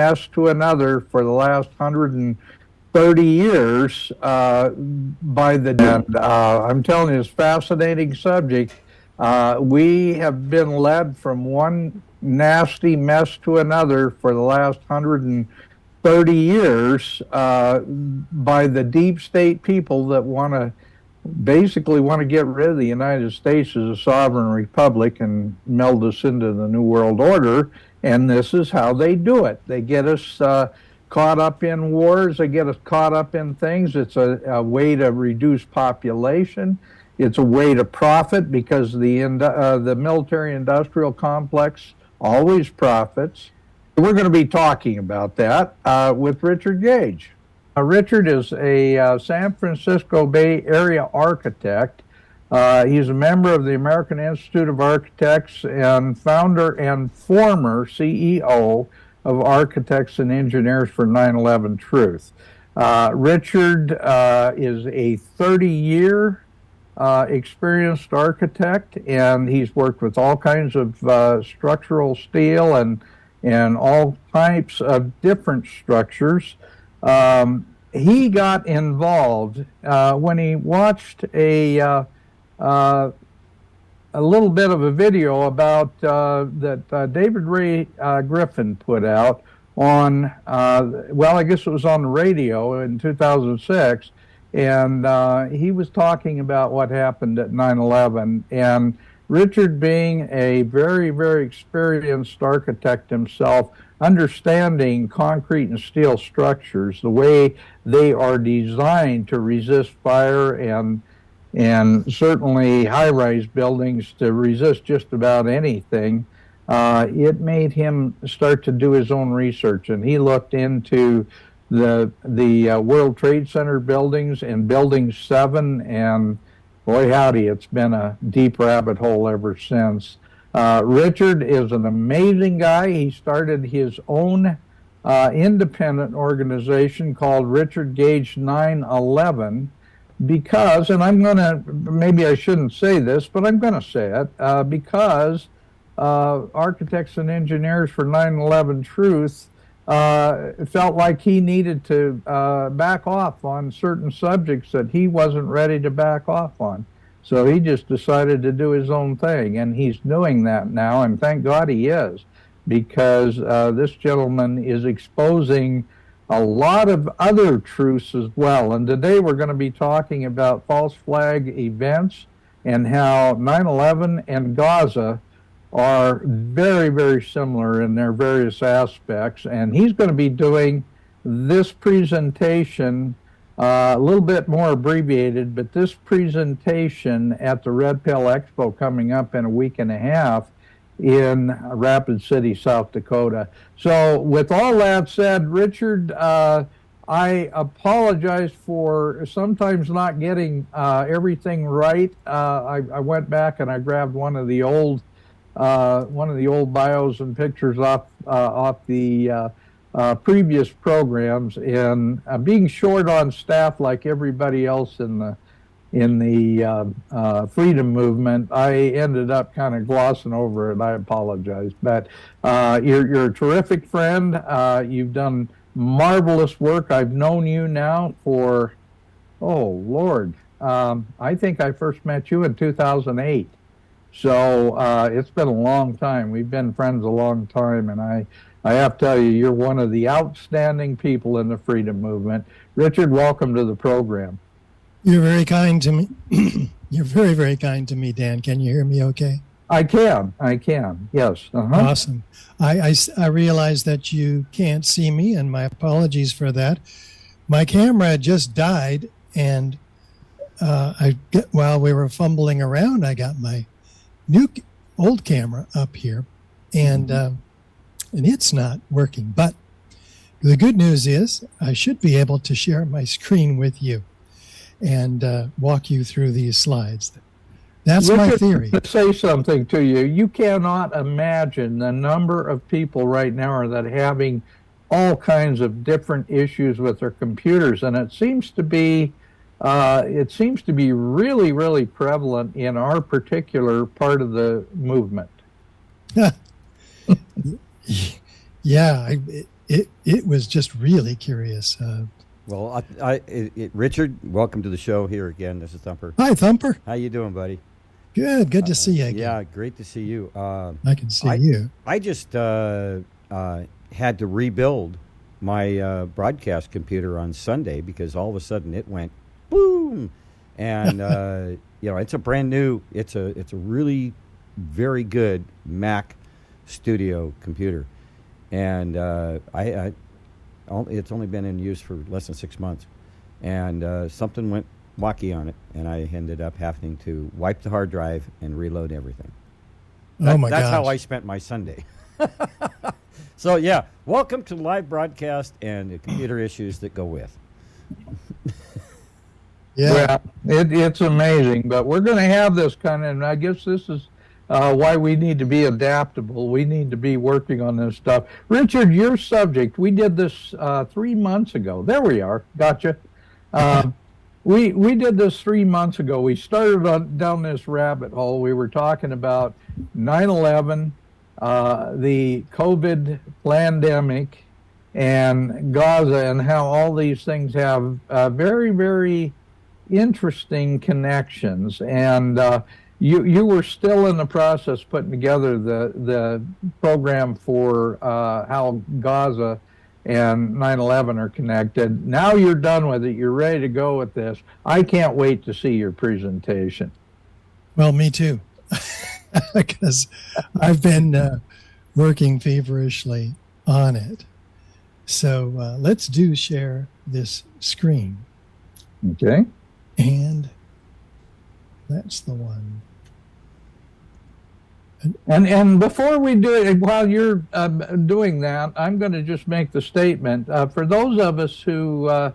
mess to another for the last 130 years by the and I'm telling you, it's a fascinating subject. We have been led from one nasty mess to another for the last 130 years by the deep state people that basically want to get rid of the United States as a sovereign republic and meld us into the New World Order. And this is how they do it. They get us caught up in wars. They get us caught up in things. It's a way to reduce population. It's a way to profit because the military-industrial complex always profits. We're going to be talking about that with Richard Gage. Richard is a San Francisco Bay Area architect. He's a member of the American Institute of Architects and founder and former CEO of Architects and Engineers for 9/11 Truth. Richard is a 30-year experienced architect, and he's worked with all kinds of structural steel and all types of different structures. He got involved when he watched a little bit of a video about that David Ray Griffin put out on, well, I guess it was on the radio in 2006, and he was talking about what happened at 9/11, and Richard, being a very, very experienced architect himself, understanding concrete and steel structures, the way they are designed to resist fire, and certainly high-rise buildings to resist just about anything, it made him start to do his own research, and he looked into the World Trade Center buildings and Building 7, and boy howdy, it's been a deep rabbit hole ever since. Richard is an amazing guy. He started his own independent organization called Richard Gage 9/11 because, and I'm going to, maybe I shouldn't say this, but I'm going to say it, because Architects and Engineers for 9/11 Truth felt like he needed to back off on certain subjects that he wasn't ready to back off on. So he just decided to do his own thing, and he's doing that now, and thank God he is, because this gentleman is exposing a lot of other truths as well. And today we're going to be talking about false flag events and how 9/11 and Gaza are very, very similar in their various aspects. And he's going to be doing this presentation a little bit more abbreviated, but this presentation at the Red Pill Expo coming up in a week and a half in Rapid City, South Dakota. So with all that said, Richard, I apologize for sometimes not getting everything right. I went back and I grabbed one of the old bios and pictures off the previous programs, and being short on staff like everybody else in the freedom movement, I ended up kind of glossing over it. I apologize, but you're a terrific friend. You've done marvelous work. I've known you now for, oh Lord, I think I first met you in 2008. So it's been a long time. We've been friends a long time, and I have to tell you, you're one of the outstanding people in the freedom movement. Richard, welcome to the program. You're very kind to me. You're very, very kind to me, Dan. Can you hear me okay? I can, yes. Awesome. I realize that you can't see me, and my apologies for that. My camera just died, and while we were fumbling around, I got my old camera up here, and it's not working. But the good news is I should be able to share my screen with you and walk you through these slides. That's my theory. To say something to you, you cannot imagine the number of people right now that are having all kinds of different issues with their computers, and it seems to be really, really prevalent in our particular part of the movement. Yeah, it was just really curious. Well, Richard, welcome to the show here again. This is Thumper. Hi, Thumper. How you doing, buddy? Good to see you again. Yeah, great to see you. I can see you. I just had to rebuild my broadcast computer on Sunday because all of a sudden it went boom, and it's a brand new. It's a really very good Mac Studio computer, and it's only been in use for less than 6 months, and something went wacky on it, and I ended up having to wipe the hard drive and reload everything. That's how I spent my Sunday. So yeah, welcome to live broadcast and the computer issues that go with. Yeah, it's amazing, but we're going to have this kind of, and I guess this is why we need to be adaptable. We need to be working on this stuff. Richard, your subject, we did this 3 months ago. There we are. Gotcha. We did this 3 months ago. We started down this rabbit hole. We were talking about 9/11, the COVID pandemic, and Gaza, and how all these things have very, very interesting connections. And you were still in the process putting together the program for how Gaza and 9/11 are connected. Now you're done with it. You're ready to go with this. I can't wait to see your presentation. Well, me too, because I've been working feverishly on it. So let's share this screen. Okay. And that's the one. And before we do it, while you're doing that, I'm going to just make the statement. For those of us who,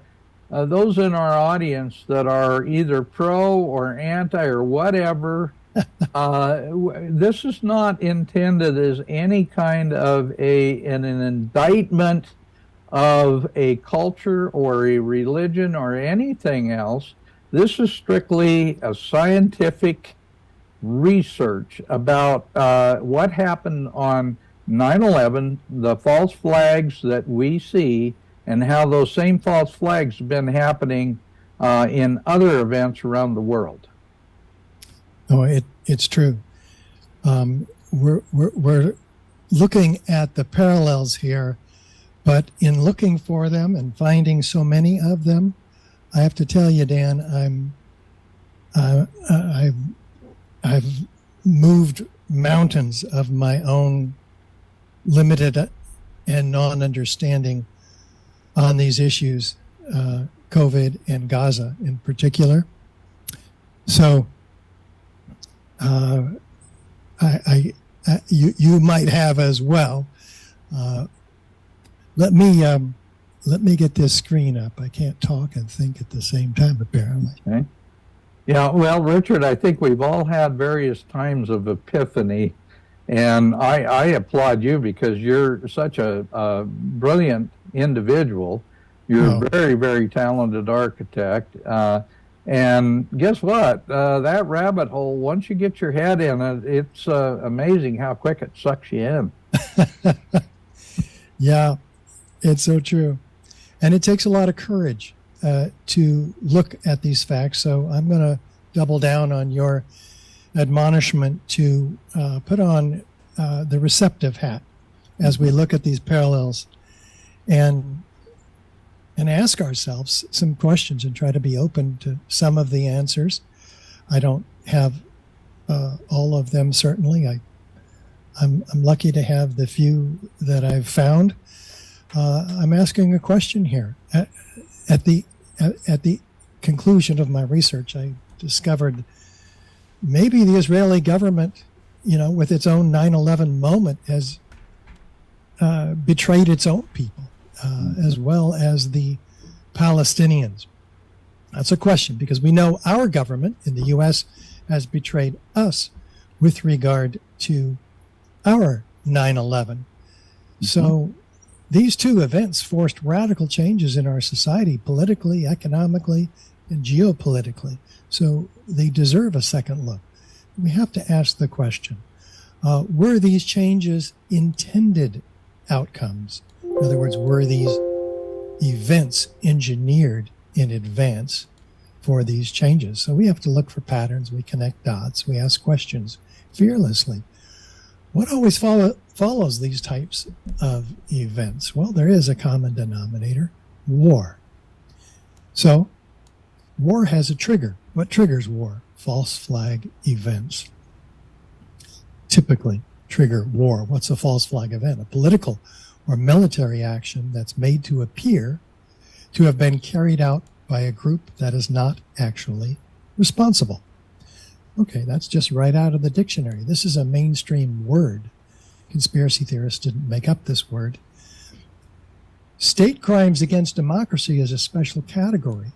those in our audience that are either pro or anti or whatever, this is not intended as any kind of an indictment of a culture or a religion or anything else. This is strictly a scientific research about what happened on 9/11, the false flags that we see, and how those same false flags have been happening in other events around the world. Oh, it's true. We're looking at the parallels here, but in looking for them and finding so many of them, I have to tell you, Dan, I've moved mountains of my own limited and non-understanding on these issues, COVID and Gaza in particular. So you might have as well. Let me get this screen up. I can't talk and think at the same time, apparently. Okay. Yeah, well, Richard, I think we've all had various times of epiphany, and I applaud you because you're such a brilliant individual. You're a very, very talented architect. And guess what? That rabbit hole, once you get your head in it, it's amazing how quick it sucks you in. Yeah, it's so true. And it takes a lot of courage to look at these facts. So I'm going to double down on your admonishment to put on the receptive hat as we look at these parallels and ask ourselves some questions and try to be open to some of the answers. I don't have all of them, certainly. I'm lucky to have the few that I've found. I'm asking a question here. At the conclusion of my research, I discovered maybe the Israeli government, with its own 9/11 moment, has betrayed its own people, as well as the Palestinians. That's a question, because we know our government in the U.S. has betrayed us with regard to our 9/11. So these two events forced radical changes in our society, politically, economically, and geopolitically. So they deserve a second look. We have to ask the question, were these changes intended outcomes? In other words, were these events engineered in advance for these changes? So we have to look for patterns, we connect dots, we ask questions fearlessly. What always follows these types of events? Well, there is a common denominator: war. So war has a trigger. What triggers war? False flag events typically trigger war. What's a false flag event? A political or military action that's made to appear to have been carried out by a group that is not actually responsible. Okay, that's just right out of the dictionary. This is a mainstream word. Conspiracy theorists didn't make up this word. State crimes against democracy is a special category.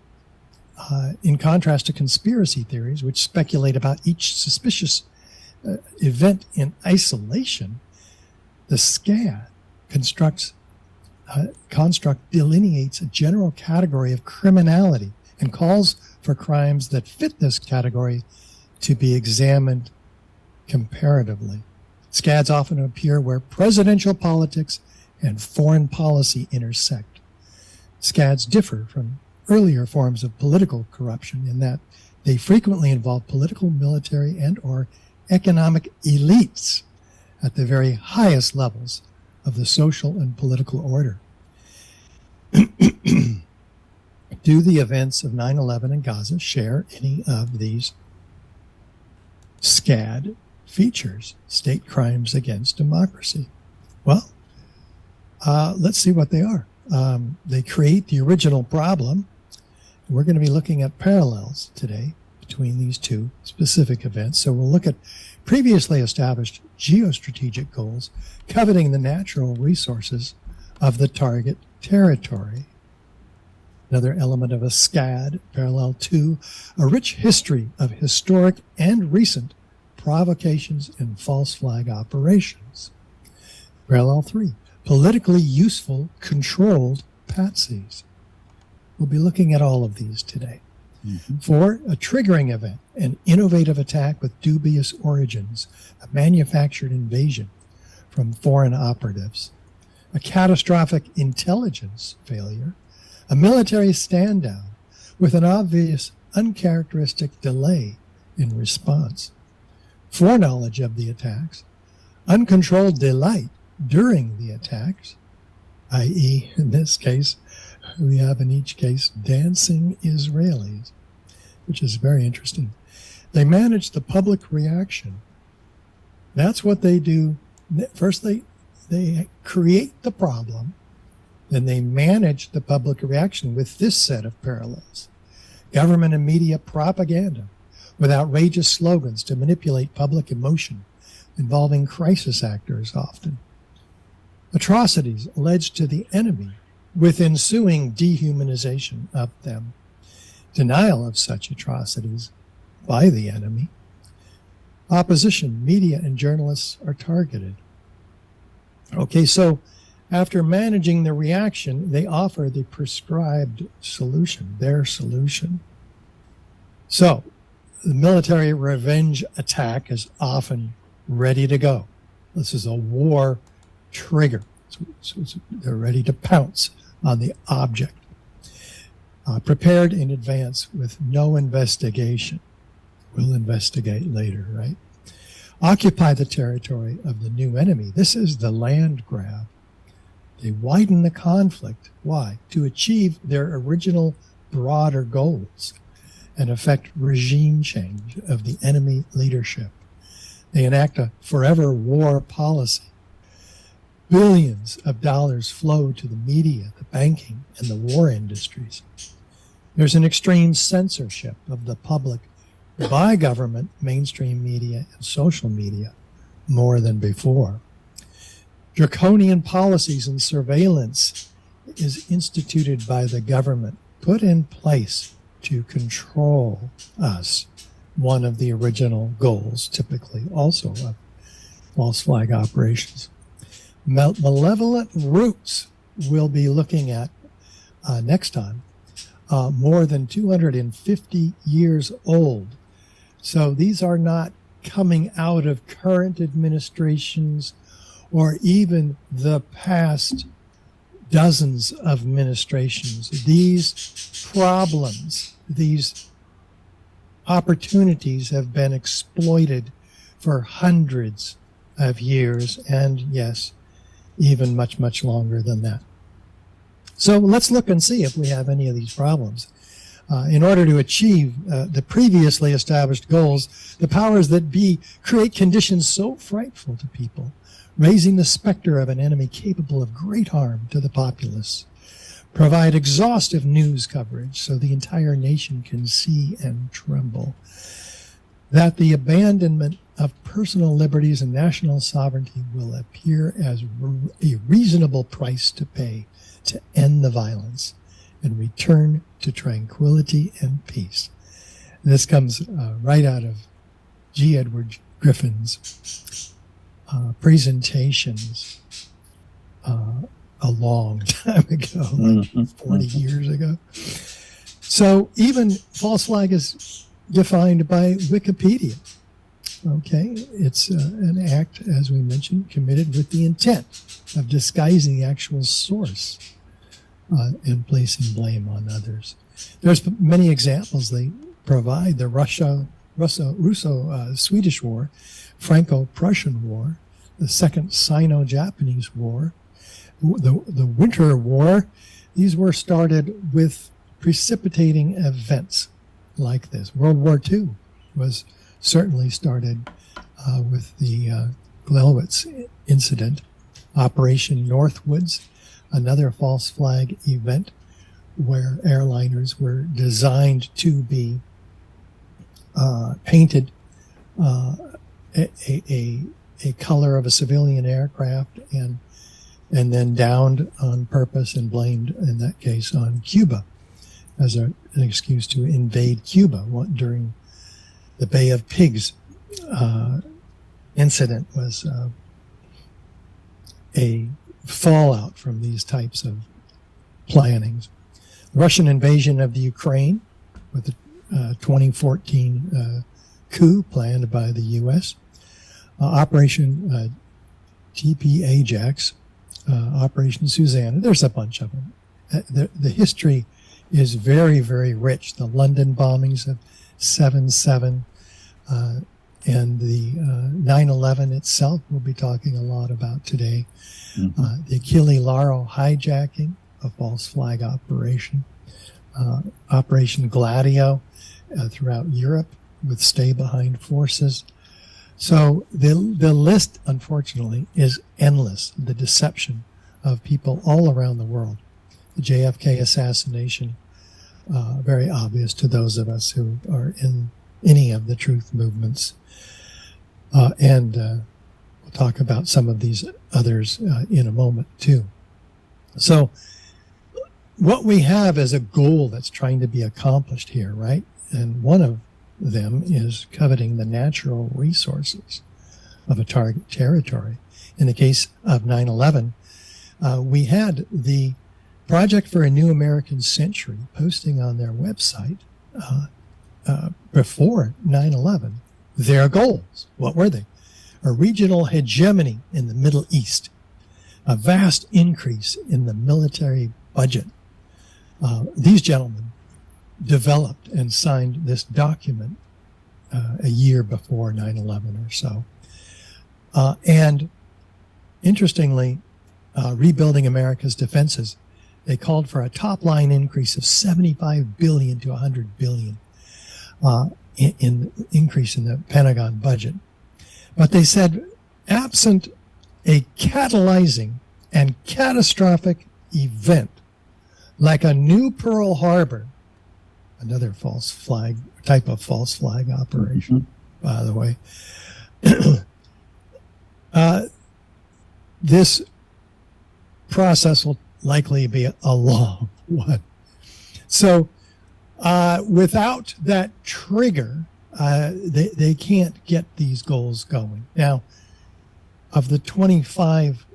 In contrast to conspiracy theories, which speculate about each suspicious event in isolation, the SCAD construct delineates a general category of criminality and calls for crimes that fit this category to be examined comparatively. SCADs often appear where presidential politics and foreign policy intersect. SCADs differ from earlier forms of political corruption in that they frequently involve political, military, and or economic elites at the very highest levels of the social and political order. Do the events of 9/11 and Gaza share any of these SCAD features, state crimes against democracy? Well, let's see what they are. They create the original problem. We're going to be looking at parallels today between these two specific events. So we'll look at previously established geostrategic goals, coveting the natural resources of the target territory. Another element of a SCAD, parallel 2, a rich history of historic and recent provocations and false flag operations. Parallel 3, politically useful, controlled patsies. We'll be looking at all of these today. 4, a triggering event, an innovative attack with dubious origins, a manufactured invasion from foreign operatives, a catastrophic intelligence failure, a military stand down with an obvious uncharacteristic delay in response, foreknowledge of the attacks, uncontrolled delight during the attacks, i.e., in this case, we have in each case dancing Israelis, which is very interesting. They manage the public reaction. That's what they do. First, they create the problem, then they manage the public reaction with this set of parallels. Government and media propaganda with outrageous slogans to manipulate public emotion, involving crisis actors often. Atrocities alleged to the enemy with ensuing dehumanization of them. Denial of such atrocities by the enemy. Opposition, media, and journalists are targeted. Okay, so after managing the reaction, they offer the prescribed solution, their solution. So the military revenge attack is often ready to go. This is a war trigger. So they're ready to pounce on the object. Prepared in advance with no investigation. We'll investigate later, right? Occupy the territory of the new enemy. This is the land grab. They widen the conflict. Why? To achieve their original broader goals and effect regime change of the enemy leadership. They enact a forever war policy. Billions of dollars flow to the media, the banking, and the war industries. There's an extreme censorship of the public by government, mainstream media, and social media more than before. Draconian policies and surveillance is instituted by the government, put in place to control us. One of the original goals, typically also of false flag operations. Malevolent roots we'll be looking at next time, more than 250 years old. So these are not coming out of current administrations or even the past dozens of administrations, these problems, these opportunities have been exploited for hundreds of years, and yes, even much, much longer than that. So let's look and see if we have any of these problems. In order to achieve the previously established goals, the powers that be create conditions so frightful to people, raising the specter of an enemy capable of great harm to the populace, provide exhaustive news coverage so the entire nation can see and tremble, that the abandonment of personal liberties and national sovereignty will appear as a reasonable price to pay to end the violence and return to tranquility and peace. This comes right out of G. Edward Griffin's presentations a long time ago, like 40 years ago. So even false flag is defined by Wikipedia. Okay, it's an act, as we mentioned, committed with the intent of disguising the actual source and placing blame on others. There's many examples they provide: the Russo-Swedish War, Franco-Prussian War, the Second Sino-Japanese War, the Winter War. These were started with precipitating events like this. World War II was certainly started with the Gleiwitz incident. Operation Northwoods, another false flag event where airliners were designed to be painted a color of a civilian aircraft and then downed on purpose and blamed, in that case, on Cuba as an excuse to invade Cuba. During the Bay of Pigs incident was a fallout from these types of plannings. The Russian invasion of the Ukraine with the 2014 coup planned by the U.S., Operation TP Ajax, Operation Susanna. There's a bunch of them. The history is very, very rich. The London bombings of 7/7 and the 9/11 itself we'll be talking a lot about today. The Achille Lauro hijacking, a false flag operation. Operation Gladio throughout Europe with stay-behind forces. So the list, unfortunately, is endless. The deception of people all around the world. The JFK assassination, very obvious to those of us who are in any of the truth movements. And we'll talk about some of these others in a moment, too. So what we have is a goal that's trying to be accomplished here, right? And one of them is coveting the natural resources of a target territory. In the case of 9/11, we had the Project for a New American Century posting on their website before 9/11 their goals. What were they? A regional hegemony in the Middle East, a vast increase in the military budget. These gentlemen developed and signed this document a year before 9/11 or so. And interestingly, rebuilding America's defenses, they called for a top line increase of $75 billion to $100 billion in increase in the Pentagon budget. But they said, absent a catalyzing and catastrophic event like a new Pearl Harbor, another false flag, type of false flag operation, by the way, this process will likely be a long one. So without that trigger, they can't get these goals going. Now, of the 25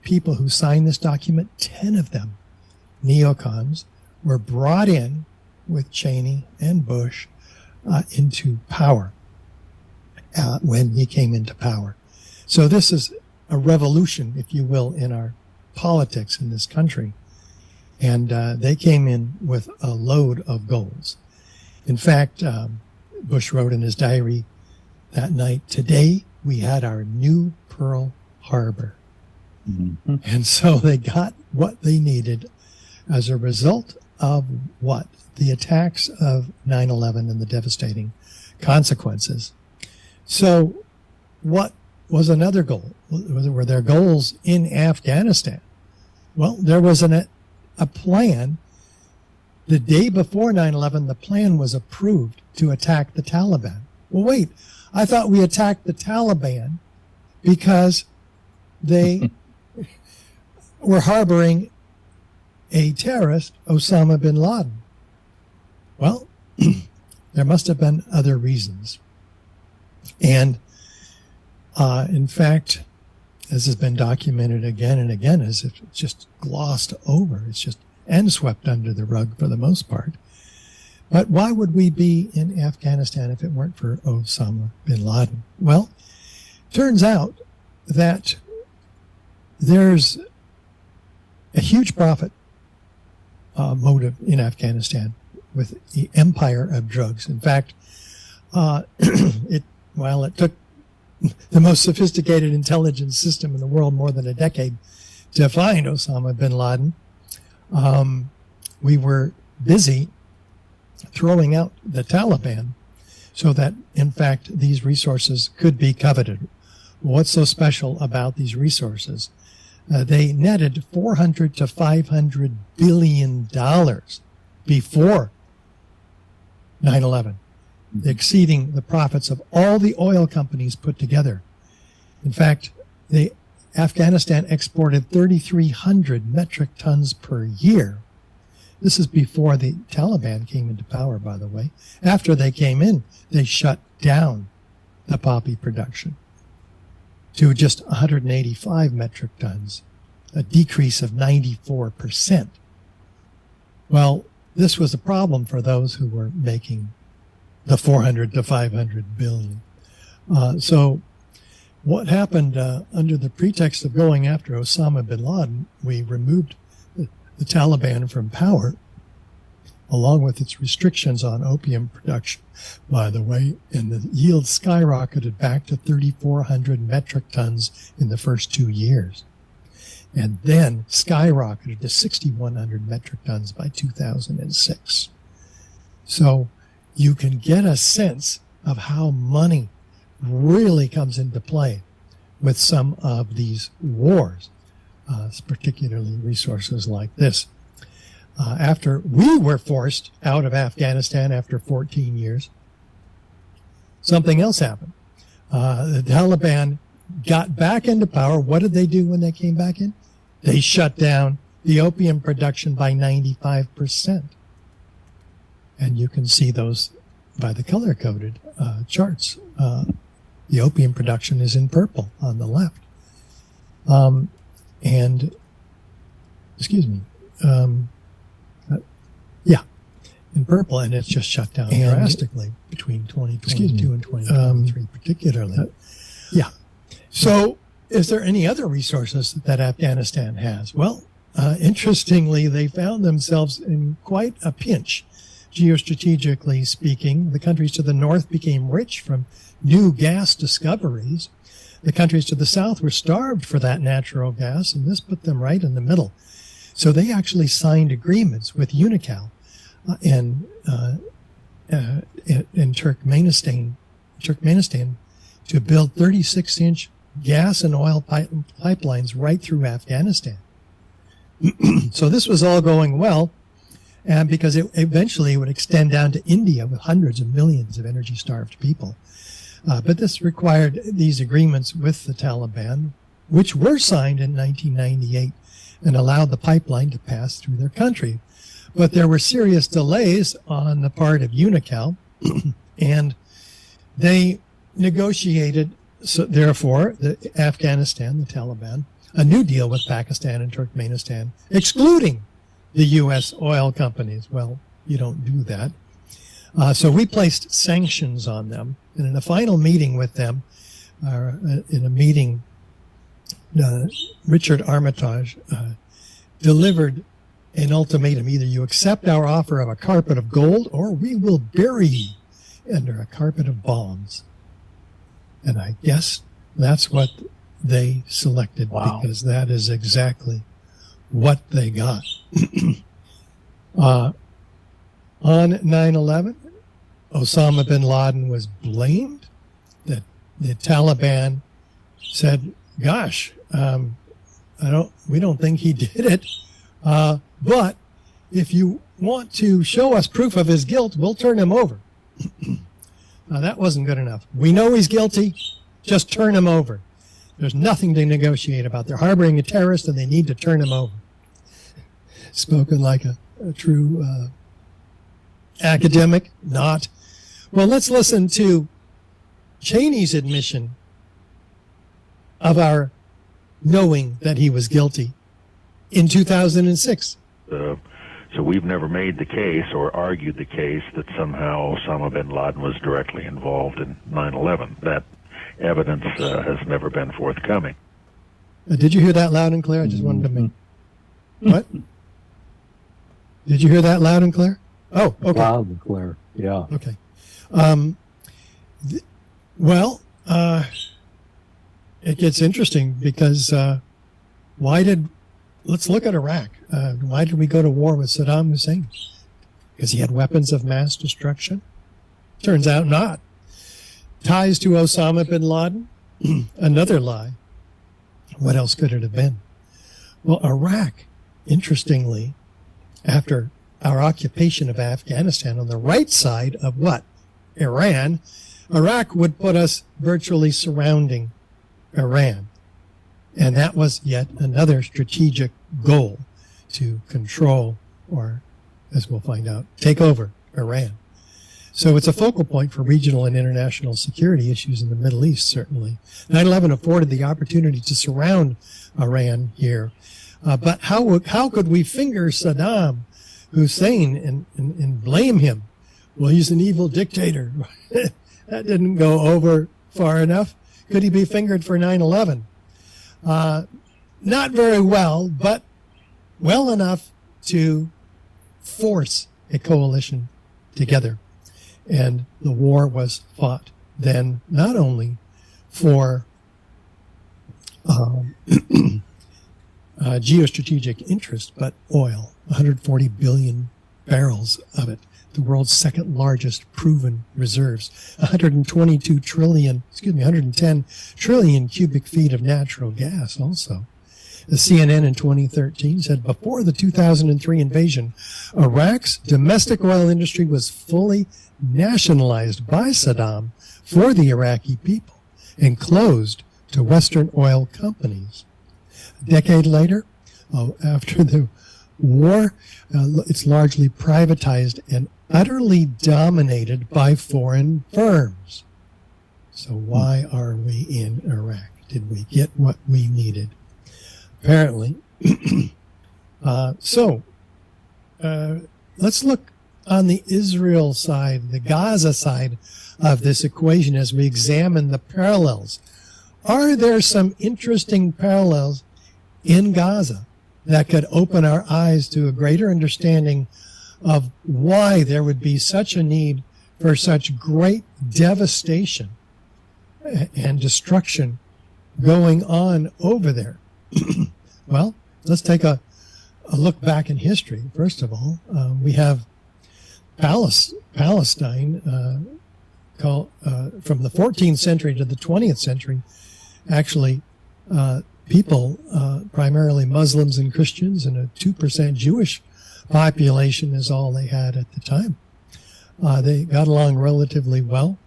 people who signed this document, 10 of them, neocons, were brought in with Cheney and Bush into power when he came into power. So this is a revolution, if you will, in our politics in this country. And they came in with a load of goals. In fact, Bush wrote in his diary that night, "Today we had our new Pearl Harbor." Mm-hmm. And so they got what they needed as a result of what? The attacks of 9/11 and the devastating consequences. So what was another goal? Were there goals in Afghanistan? Well, there was a plan. The day before 9/11, the plan was approved to attack the Taliban. Well, wait, I thought we attacked the Taliban because they were harboring a terrorist, Osama bin Laden. Well, there must have been other reasons. And in fact, as has been documented again and again, as if it's just glossed over, it's just and swept under the rug for the most part. But why would we be in Afghanistan if it weren't for Osama bin Laden? Well, turns out that there's a huge profit motive in Afghanistan with the empire of drugs. In fact, it took the most sophisticated intelligence system in the world more than a decade to find Osama bin Laden. We were busy throwing out the Taliban so that, in fact, these resources could be coveted. What's so special about these resources? They netted $400 to $500 billion before 9/11, exceeding the profits of all the oil companies put together. In fact, Afghanistan exported 3,300 metric tons per year. This is before the Taliban came into power, by the way. After they came in, they shut down the poppy production to just 185 metric tons, a decrease of 94%. Well, this was a problem for those who were making the 400 to 500 billion. So what happened under the pretext of going after Osama bin Laden, we removed the Taliban from power, along with its restrictions on opium production, by the way, and the yield skyrocketed back to 3,400 metric tons in the first 2 years, and then skyrocketed to 6,100 metric tons by 2006. So you can get a sense of how money really comes into play with some of these wars, particularly resources like this. After we were forced out of Afghanistan after 14 years, something else happened. The Taliban got back into power. What did they do when they came back in? They shut down the opium production by 95%. And you can see those by the color-coded charts. The opium production is in purple on the left. In purple, and it's just shut down drastically between 2022 and 2023 particularly. So is there any other resources that Afghanistan has? Well, interestingly, they found themselves in quite a pinch. Geostrategically speaking, the countries to the north became rich from new gas discoveries. The countries to the south were starved for that natural gas, and this put them right in the middle. So they actually signed agreements with Unocal in Turkmenistan to build 36-inch gas and oil pipelines right through Afghanistan. So this was all going well, and because it eventually would extend down to India with hundreds of millions of energy-starved people. But this required these agreements with the Taliban, which were signed in 1998 and allowed the pipeline to pass through their country. But there were serious delays on the part of Unocal, and they negotiated, so therefore, Afghanistan, the Taliban, a new deal with Pakistan and Turkmenistan, excluding the U.S. oil companies. Well, you don't do that. So we placed sanctions on them. And in a final meeting with them, in a meeting Richard Armitage delivered an ultimatum: either you accept our offer of a carpet of gold, or we will bury you under a carpet of bombs. And I guess that's what they selected, Wow. because that is exactly what they got. On 9/11, Osama bin Laden was blamed. That the Taliban said, "Gosh, we don't think he did it, but if you want to show us proof of his guilt, we'll turn him over." Now, that wasn't good enough. We know he's guilty. Just turn him over. There's nothing to negotiate about. They're harboring a terrorist, and they need to turn him over. Spoken like a true academic, not. Well, let's listen to Cheney's admission of our knowing that he was guilty in 2006. So we've never made the case or argued the case that somehow Osama bin Laden was directly involved in 9/11. That evidence has never been forthcoming. Did you hear that loud and clear? I just wanted to make. What? Did you hear that loud and clear? Oh, okay. Loud and clear. Yeah. Okay. It gets interesting because let's look at Iraq. Why did we go to war with Saddam Hussein? Because he had weapons of mass destruction? Turns out not. Ties to Osama bin Laden? Another lie. What else could it have been? Well, Iraq, interestingly, after our occupation of Afghanistan, on the right side of what? Iran. Iraq would put us virtually surrounding Iran. And that was yet another strategic goal, to control, or, as we'll find out, take over Iran. So it's a focal point for regional and international security issues in the Middle East, certainly. 9/11 afforded the opportunity to surround Iran here. But how could we finger Saddam Hussein and blame him? Well, he's an evil dictator. That didn't go over far enough. Could he be fingered for 9/11? Not very well, but well enough to force a coalition together. And the war was fought then not only for geostrategic interest, but oil, 140 billion barrels of it, the world's second largest proven reserves, 110 trillion cubic feet of natural gas also. The CNN in 2013 said before the 2003 invasion, Iraq's domestic oil industry was fully nationalized by Saddam for the Iraqi people and closed to Western oil companies. A decade later, after the war, it's largely privatized and utterly dominated by foreign firms. So why are we in Iraq? Did we get what we needed? Apparently. Let's look on the Israel side, the Gaza side of this equation as we examine the parallels. Are there some interesting parallels in Gaza that could open our eyes to a greater understanding of why there would be such a need for such great devastation and destruction going on over there? Well, let's take a look back in history. First of all, we have Palestine, from the 14th century to the 20th century. Actually, people, primarily Muslims and Christians, and a 2% Jewish population is all they had at the time. They got along relatively well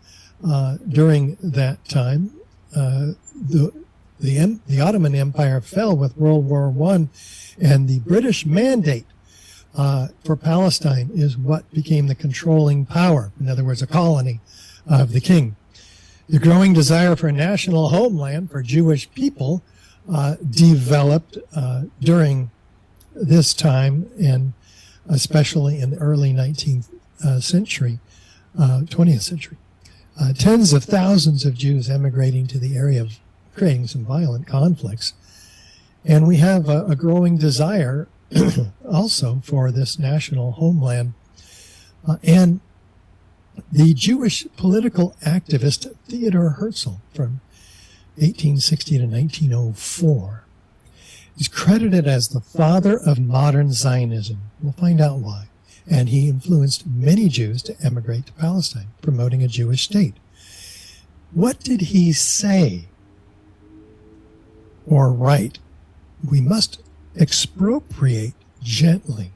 during that time. The Ottoman Empire fell with World War I, and the British mandate for Palestine is what became the controlling power. In other words, a colony of the king. The growing desire for a national homeland for Jewish people developed during this time, and especially in the early 19th century, 20th century. Tens of thousands of Jews emigrating to the area of creating some violent conflicts. And we have a growing desire also for this national homeland. And the Jewish political activist Theodor Herzl from 1860 to 1904 is credited as the father of modern Zionism. We'll find out why. And he influenced many Jews to emigrate to Palestine, promoting a Jewish state. What did he say or write? We must expropriate gently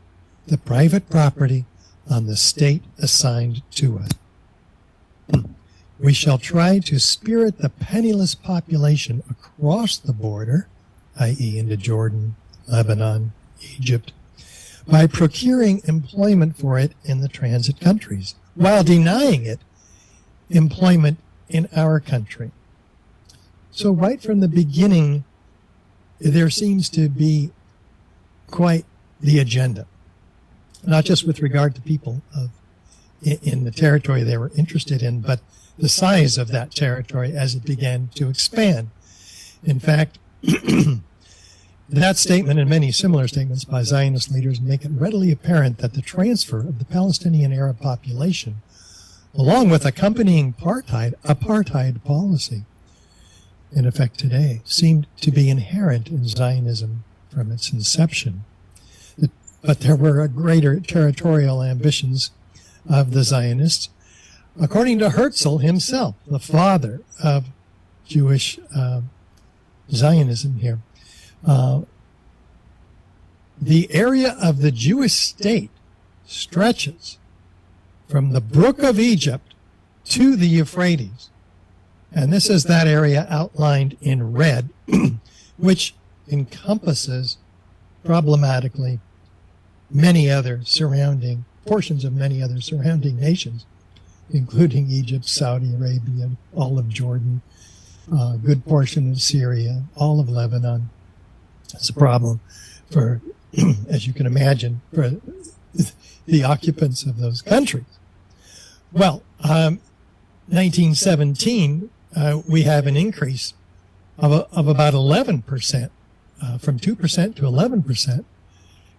the private property on the state assigned to us. We shall try to spirit the penniless population across the border, i.e. into Jordan, Lebanon, Egypt, by procuring employment for it in the transit countries, while denying it employment in our country. So right from the beginning, there seems to be quite the agenda, not just with regard to people in the territory they were interested in, but the size of that territory as it began to expand. In fact, that statement and many similar statements by Zionist leaders make it readily apparent that the transfer of the Palestinian Arab population, along with accompanying apartheid policy in effect today, seemed to be inherent in Zionism from its inception. But there were greater territorial ambitions of the Zionists. According to Herzl himself, the father of Jewish Zionism here, the area of the Jewish state stretches from the Brook of Egypt to the Euphrates. And this is that area outlined in red, which encompasses problematically many other surrounding portions of many other surrounding nations, including Egypt, Saudi Arabia, all of Jordan, a good portion of Syria, all of Lebanon. It's a problem for, as you can imagine, for the occupants of those countries. Well, 1917, we have an increase of about 11%, from 2% to 11%.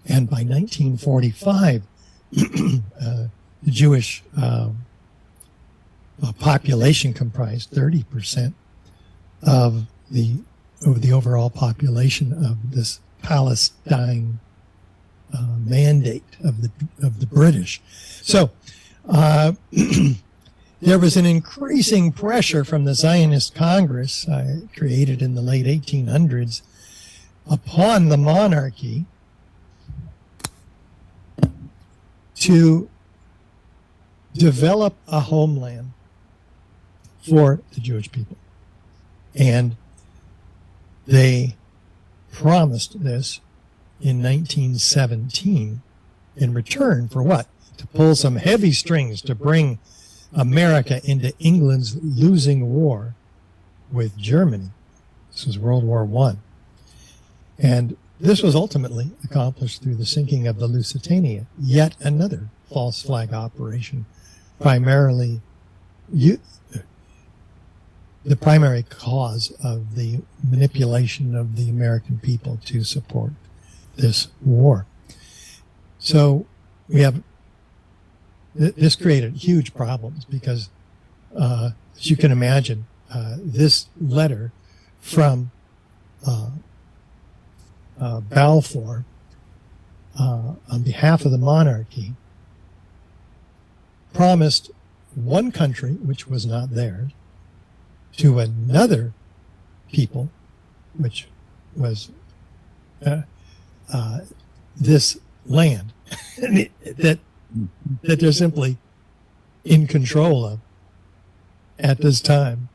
And by 1945, the Jewish population comprised 30% of the overall population of this Palestine mandate of the British. So there was an increasing pressure from the Zionist Congress created in the late 1800s upon the monarchy to develop a homeland for the Jewish people. And they promised this in 1917 in return for what? To pull some heavy strings to bring America into England's losing war with Germany. This was World War I. And this was ultimately accomplished through the sinking of the Lusitania, yet another false flag operation, primarily the primary cause of the manipulation of the American people to support this war. So we have, this created huge problems because, as you can imagine, this letter from Balfour on behalf of the monarchy promised one country, which was not theirs, to another people, which was this land that they're simply in control of at this time.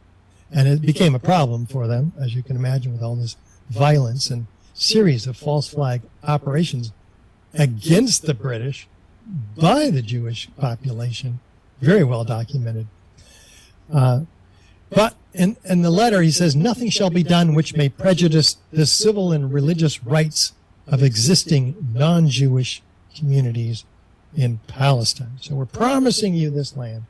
And it became a problem for them, as you can imagine, with all this violence and series of false flag operations against the British by the Jewish population, very well documented. But in the letter, he says, nothing shall be done which may prejudice the civil and religious rights of existing non-Jewish communities in Palestine. So we're promising you this land,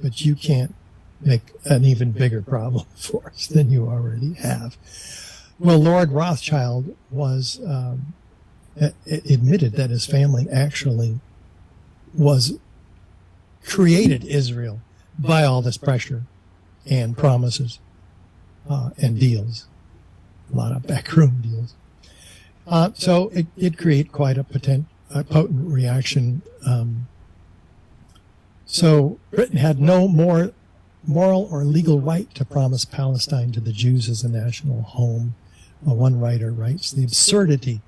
but you can't make an even bigger problem for us than you already have. Well, Lord Rothschild was admitted that his family actually created Israel by all this pressure and promises and deals, a lot of backroom deals. So it did create quite a potent reaction. So Britain had no more moral or legal right to promise Palestine to the Jews as a national home. One writer writes, the absurdity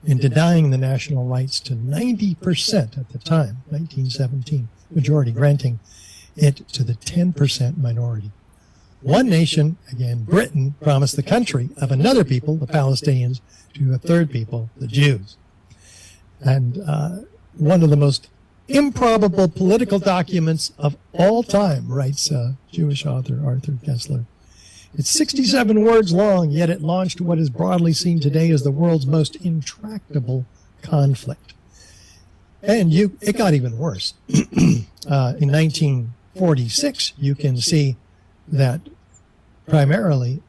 in denying the national rights to 90% at the time, 1917, majority, granting it to the 10% minority. One nation, again, Britain, promised the country of another people, the Palestinians, to a third people, the Jews. And one of the most improbable political documents of all time, writes Jewish author Arthur Kessler. It's 67 words long, yet it launched what is broadly seen today as the world's most intractable conflict. And it got even worse. In 1946, you can see that primarily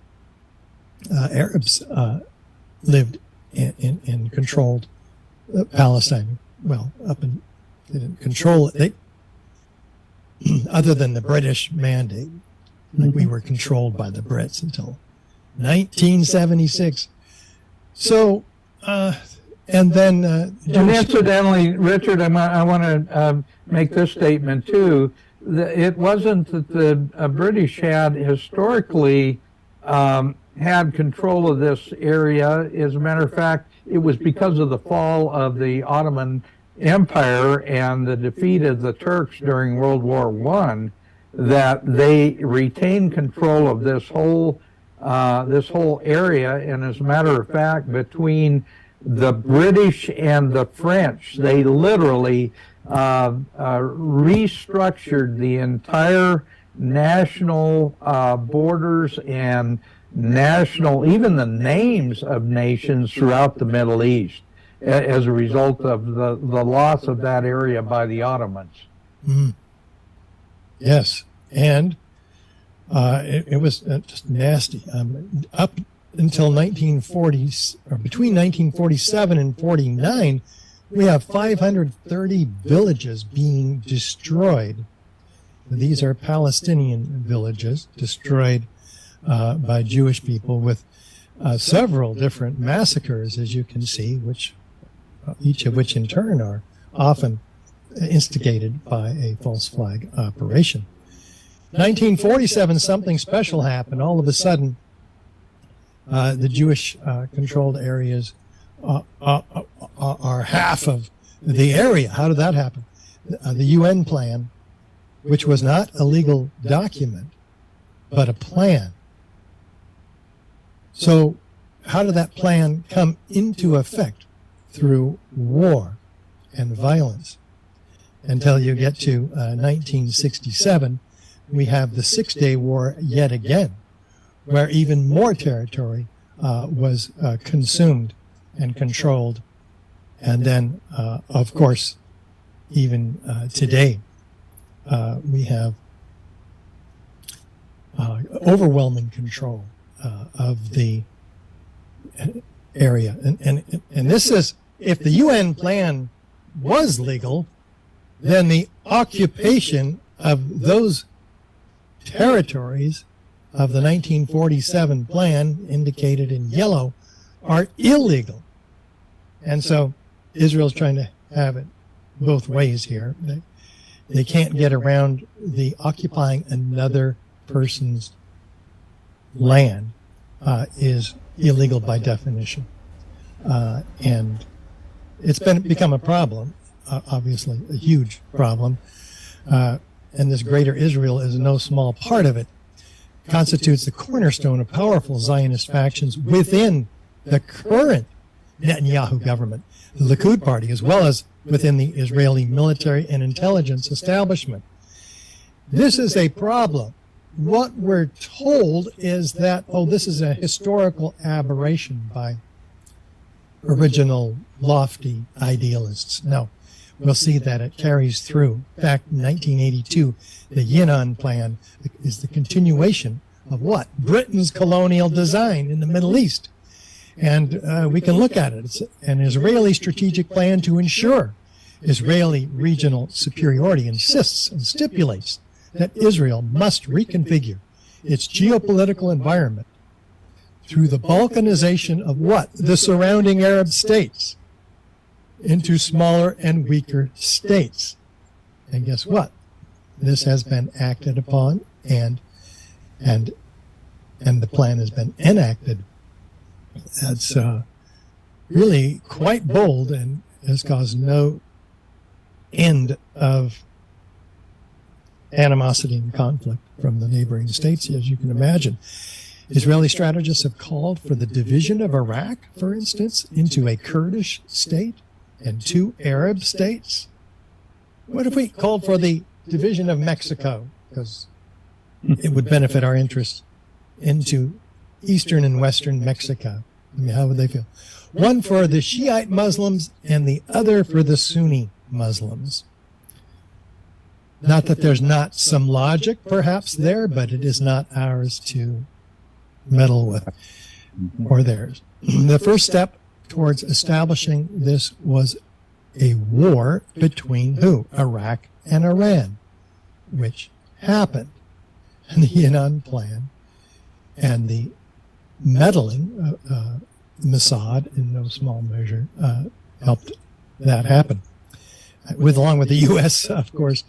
Arabs lived and controlled Palestine. Well, they didn't control it. Other than the British mandate, like we were controlled by the Brits until 1976. So, and then... and incidentally, Richard, I want to make this statement too. It wasn't that the British had historically had control of this area. As a matter of fact, it was because of the fall of the Ottoman Empire and the defeat of the Turks during World War I that they retained control of this whole area. And as a matter of fact, between the British and the French, they literally restructured the entire national borders and even the names of nations throughout the Middle East as a result of the loss of that area by the Ottomans. Mm. Yes, and it was just nasty. Up until 1940, or between 1947 and 49, we have 530 villages being destroyed. These are Palestinian villages destroyed by Jewish people, with several different massacres, as you can see, each of which in turn are often instigated by a false flag operation. 1947, something special happened. All of a sudden, the Jewish controlled areas are half of the area. How did that happen? The UN plan, which was not a legal document, but a plan. So how did that plan come into effect? Through war and violence. Until you get to 1967, we have the Six-Day War yet again, where even more territory was consumed and controlled. And then, of course, even today, we have overwhelming control of the area. And this is, if the UN plan was legal, then the occupation of those territories of the 1947 plan, indicated in yellow, are illegal. And so Israel's trying to have it both ways here. They can't get around the occupying another person's land is illegal by definition. And it's become a problem, obviously a huge problem. And this greater Israel is no small part of it. Constitutes the cornerstone of powerful Zionist factions within the current Netanyahu government, the Likud party, as well as within the Israeli military and intelligence establishment. This is a problem. What we're told is that, this is a historical aberration by original lofty idealists. No, we'll see that it carries through. In fact, in 1982, the Yinon Plan is the continuation of what? Britain's colonial design in the Middle East. And we can look at it. It's an Israeli strategic plan to ensure Israeli regional superiority, insists and stipulates that Israel must reconfigure its geopolitical environment through the balkanization of what? The surrounding Arab states into smaller and weaker states. And guess what? This has been acted upon and the plan has been enacted. That's really quite bold and has caused no end of animosity and conflict from the neighboring states, as you can imagine. Israeli strategists have called for the division of Iraq, for instance, into a Kurdish state and 2 Arab states. What if we called for the division of Mexico? Because it would benefit our interests, into eastern and western Mexico. I mean, how would they feel? One for the Shiite Muslims and the other for the Sunni Muslims. Not that there's not some logic perhaps there, but it is not ours to meddle with, or theirs. The first step towards establishing this was a war between who? Iraq and Iran, which happened. And the Yinon Plan and the meddling, Mossad in no small measure helped that happen. Along with the U.S., of course,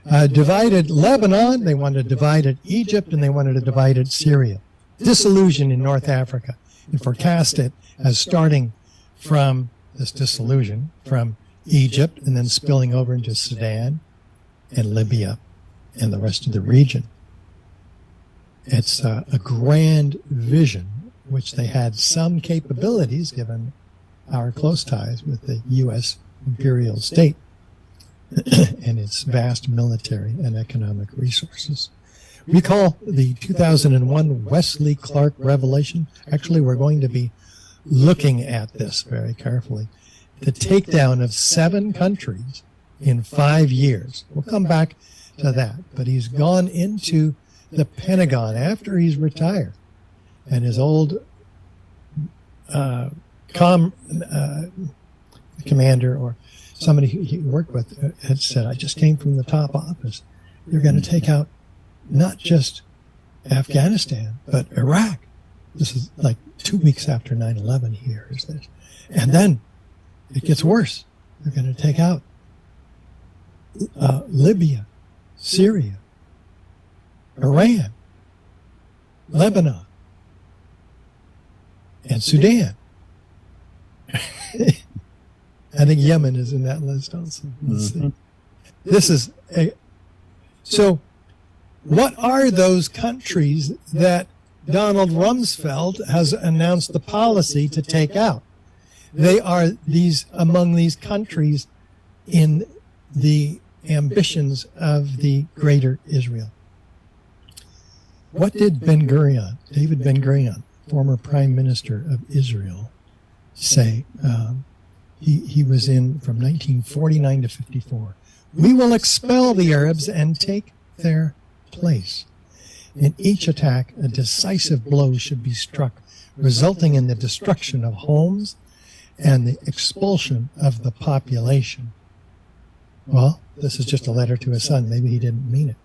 divided Lebanon, they wanted to divide Egypt, and they wanted to divide Syria. Disillusion in North Africa, and forecast it as starting from this disillusion from Egypt and then spilling over into Sudan and Libya and the rest of the region. It's a grand vision, which they had some capabilities given our close ties with the U.S. imperial state and its vast military and economic resources. Recall the 2001 Wesley Clark revelation. Actually, we're going to be looking at this very carefully. The takedown of 7 countries in 5 years. We'll come back to that. But he's gone into the Pentagon after he's retired. And his old commander or somebody he worked with had said, I just came from the top office. You're going to take out not just Afghanistan, but Iraq. This is like 2 weeks after 9/11 he hears this. And then it gets worse. They're going to take out Libya, Syria, Iran, Lebanon, and Sudan. I think Yemen is in that list also. Let's see. This is so what are those countries that Donald Rumsfeld has announced the policy to take out? They are among these countries in the ambitions of the greater Israel. What did David Ben-Gurion, former prime minister of Israel, say? He was in from 1949 to 54. We will expel the Arabs and take their place. In each attack, a decisive blow should be struck, resulting in the destruction of homes and the expulsion of the population. Well, this is just a letter to his son. Maybe he didn't mean it.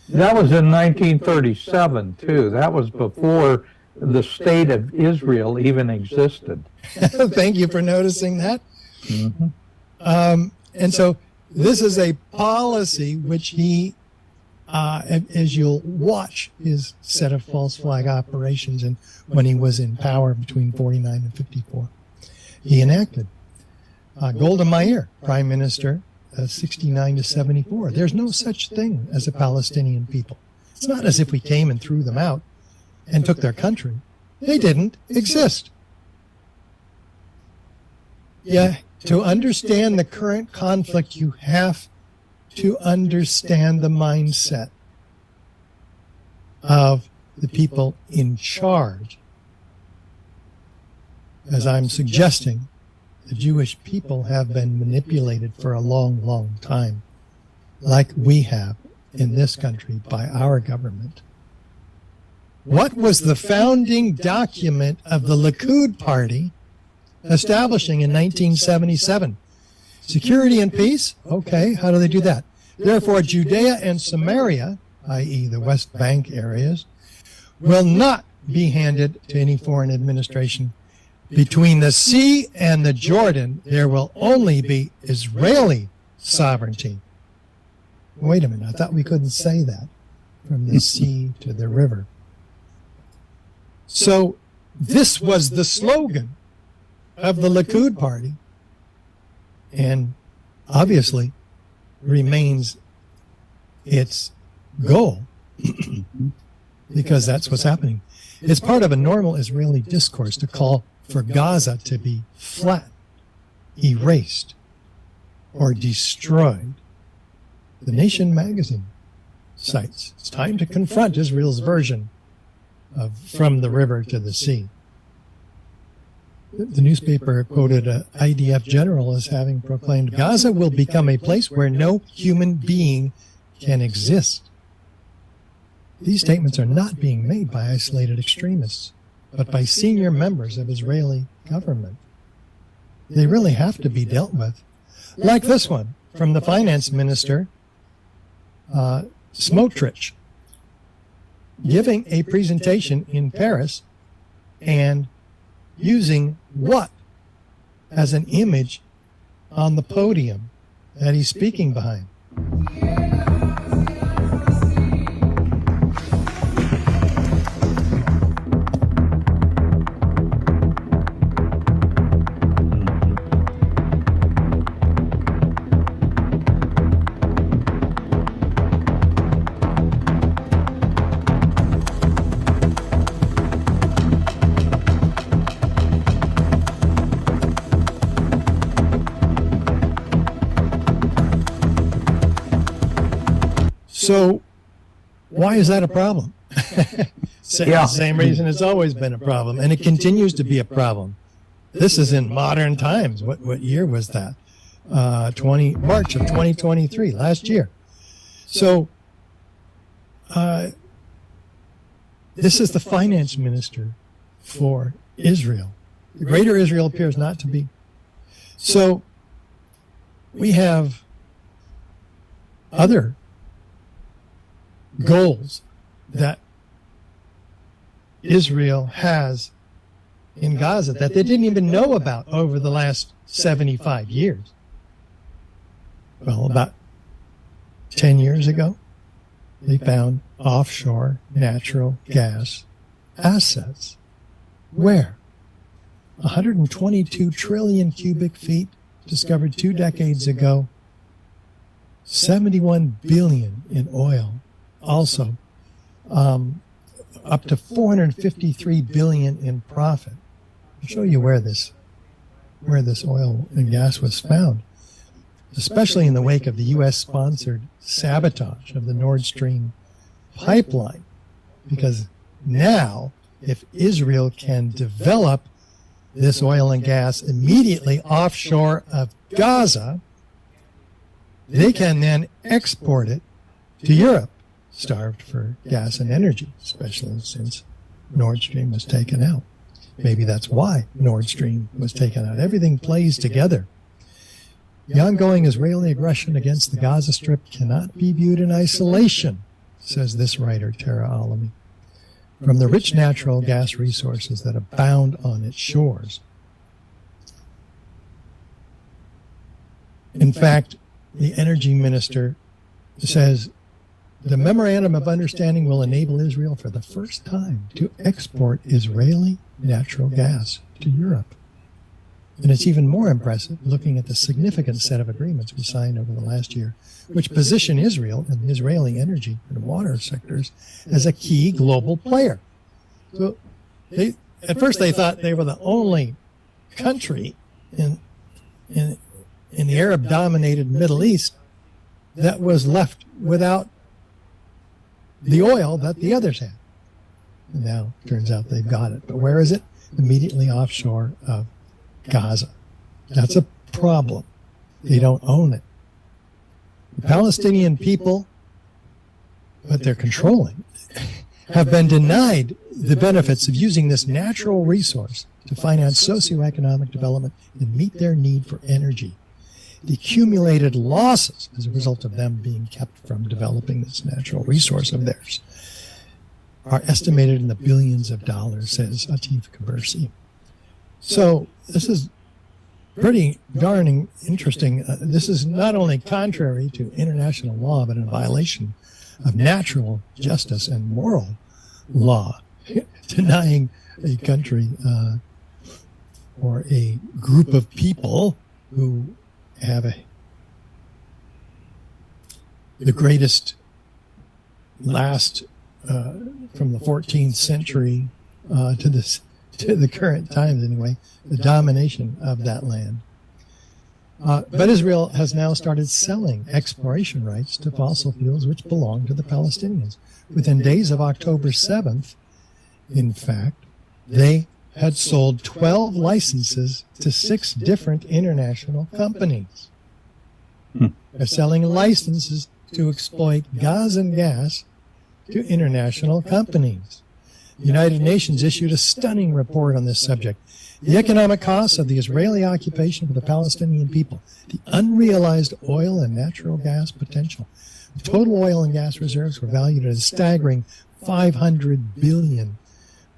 That was in 1937, too. That was before the state of Israel even existed. Thank you for noticing that. Mm-hmm. And so this is a policy which he, as you'll watch his set of false flag operations and when he was in power between 49 and 54, he enacted. Golda Meir, prime minister, 69 to 74. There's no such thing as a Palestinian people. It's not as if we came and threw them out and took their country. They didn't exist. Yeah, to understand the current conflict, you have to understand the mindset of the people in charge. As I'm suggesting, the Jewish people have been manipulated for a long, long time, like we have in this country by our government. What was the founding document of the Likud party establishing in 1977? Security and peace? Okay, how do they do that? Therefore, Judea and Samaria, i.e. the West Bank areas, will not be handed to any foreign administration. Between the sea and the Jordan, there will only be Israeli sovereignty. Wait a minute, I thought we couldn't say that from the sea to the river. So this was the slogan of the Likud party, and obviously remains its goal because that's what's happening. It's part of a normal Israeli discourse to call for Gaza to be flat, erased, or destroyed. The Nation magazine cites, it's time to confront Israel's version of from the river to the sea. The newspaper quoted an IDF general as having proclaimed, Gaza will become a place where no human being can exist. These statements are not being made by isolated extremists, but by senior members of Israeli government. They really have to be dealt with. Like this one from the finance minister, Smotrich, giving a presentation in Paris and using what as an image on the podium that he's speaking behind. So why is that a problem? Same reason it's always been a problem, and it continues to be a problem. This is in modern times. What year was that? March of 2023, last year. So this is the finance minister for Israel. The greater Israel appears not to be. So we have other goals that Israel has in Gaza that they didn't even know about over the last 75 years. Well, about 10 years ago, they found offshore natural gas assets. Where? 122 trillion cubic feet discovered 2 decades ago, 71 billion in oil. Also, up to 453 billion in profit. I'll show you where this oil and gas was found, especially in the wake of the U.S.-sponsored sabotage of the Nord Stream pipeline. Because now, if Israel can develop this oil and gas immediately offshore of Gaza, they can then export it to Europe, starved for gas and energy, especially since Nord Stream was taken out. Maybe that's why Nord Stream was taken out. Everything plays together. The ongoing Israeli aggression against the Gaza Strip cannot be viewed in isolation, says this writer, Tara Alamy, from the rich natural gas resources that abound on its shores. In fact, the energy minister says the memorandum of understanding will enable Israel for the first time to export Israeli natural gas to Europe. And it's even more impressive looking at the significant set of agreements we signed over the last year, which position Israel and the Israeli energy and water sectors as a key global player. So at first they thought they were the only country in the Arab-dominated Middle East that was left without the oil that the others had. And now it turns out they've got it. But where is it? Immediately offshore of Gaza. That's a problem. They don't own it. The Palestinian people, but they're controlling, have been denied the benefits of using this natural resource to finance socioeconomic development and meet their need for energy. The accumulated losses as a result of them being kept from developing this natural resource of theirs are estimated in the billions of dollars, says Atif Kabersi. So this is pretty darning interesting. This is not only contrary to international law, but in violation of natural justice and moral law, denying a country or a group of people who have the greatest last from the 14th century to the current times anyway, the domination of that land. But Israel has now started selling exploration rights to fossil fuels which belong to the Palestinians. Within days of October 7th, in fact, they had sold 12 licenses to 6 different international companies. They're selling licenses to exploit Gazan gas to international companies. The United Nations issued a stunning report on this subject. The economic costs of the Israeli occupation of the Palestinian people, the unrealized oil and natural gas potential. The total oil and gas reserves were valued at a staggering $500 billion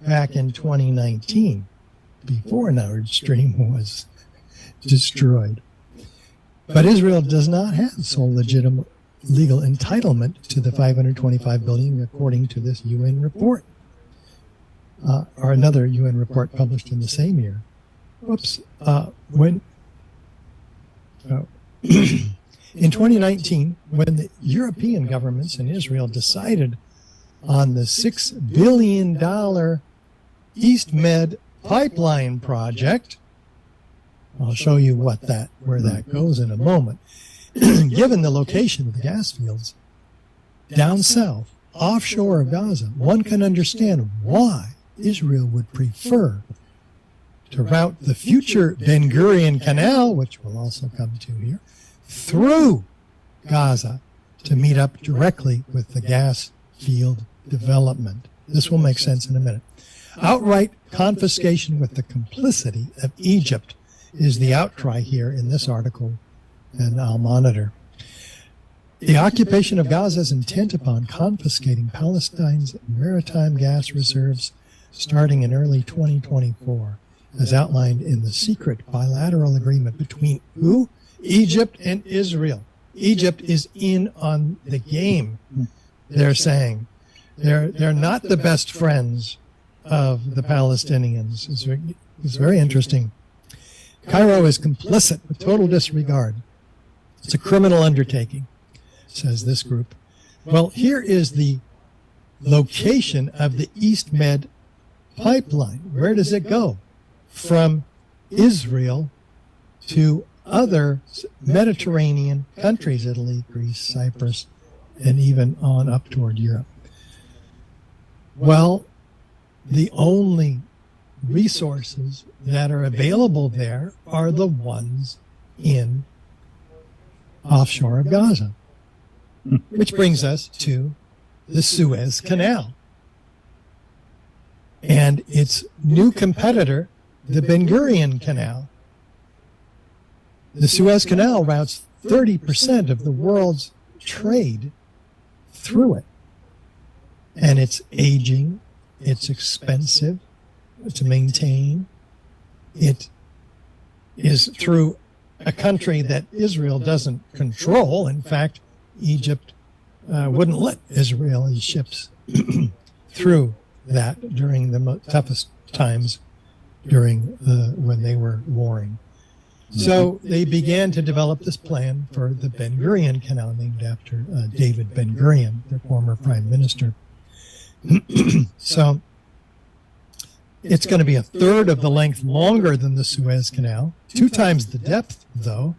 back in 2019, before Nord Stream was destroyed. But Israel does not have sole legitimate legal entitlement to the $525 billion, according to this UN report. Or another UN report published in the same year. In 2019, when the European governments and Israel decided on the $6 billion East Med pipeline project, I'll show you where that goes in a moment. Given the location of the gas fields down south, offshore of Gaza, one can understand why Israel would prefer to route the future Ben Gurion Canal, which we'll also come to here, through Gaza to meet up directly with the gas field development. This will make sense in a minute. Outright confiscation with the complicity of Egypt is the outcry here in this article, and I'll monitor. The occupation of Gaza is intent upon confiscating Palestine's maritime gas reserves starting in early 2024, as outlined in the secret bilateral agreement between who? Egypt and Israel. Egypt is in on the game, they're saying. They're not the best friends of the Palestinians. It's very interesting. Cairo is complicit with total disregard. It's a criminal undertaking, says this group. Well, here is the location of the East Med pipeline. Where does it go? From Israel to other Mediterranean countries, Italy, Greece, Cyprus, and even on up toward Europe. Well, the only resources that are available there are the ones in offshore of Gaza. Which brings us to the Suez Canal and its new competitor, the Ben Gurion Canal. The Suez Canal routes 30% of the world's trade through it. And it's aging, it's expensive to maintain. It is through a country that Israel doesn't control. In fact, Egypt wouldn't let Israeli ships through that during the toughest times when they were warring. So they began to develop this plan for the Ben Gurion Canal, named after David Ben Gurion, their former prime minister. So it's going to be a third of the length longer than the Suez Canal, 2 times the depth, though,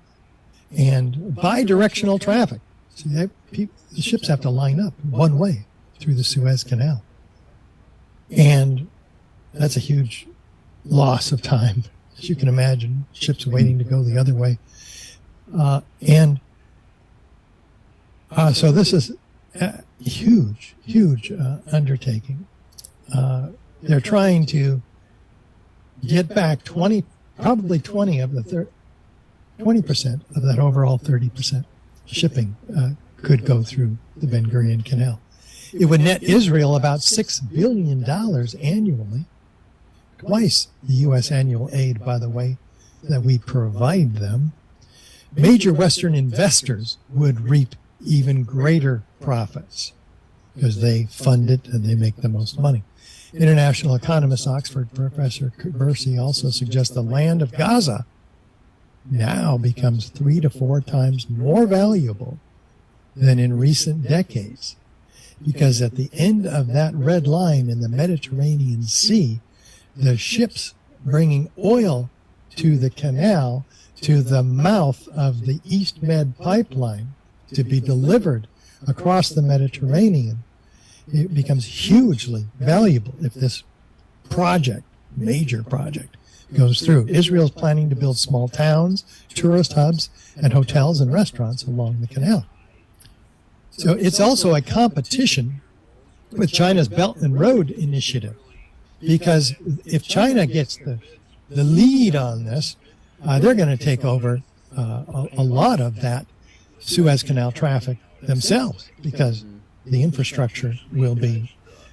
and bi-directional traffic. So the ships have to line up one way through the Suez Canal. And that's a huge loss of time as you can imagine, ships waiting to go the other way. So this is a huge undertaking. They're trying to get back 20% of the 20% of that overall 30% shipping could go through the Ben Gurion Canal. It would net Israel about $6 billion annually, twice the U.S. annual aid, by the way, that we provide them. Major Western investors would reap even greater profits because they fund it and they make the most money. International economist Oxford professor Kersey also suggests the land of Gaza now becomes 3 to 4 times more valuable than in recent decades, because at the end of that red line in the Mediterranean Sea, the ships bringing oil to the canal, to the mouth of the East Med pipeline to be delivered across the Mediterranean, it becomes hugely valuable if this project, major project, goes through. Israel's planning to build small towns, tourist hubs, and hotels and restaurants along the canal. So it's also a competition with China's Belt and Road Initiative, because if China gets the lead on this, they're going to take over a lot of that Suez Canal traffic themselves, because the infrastructure will be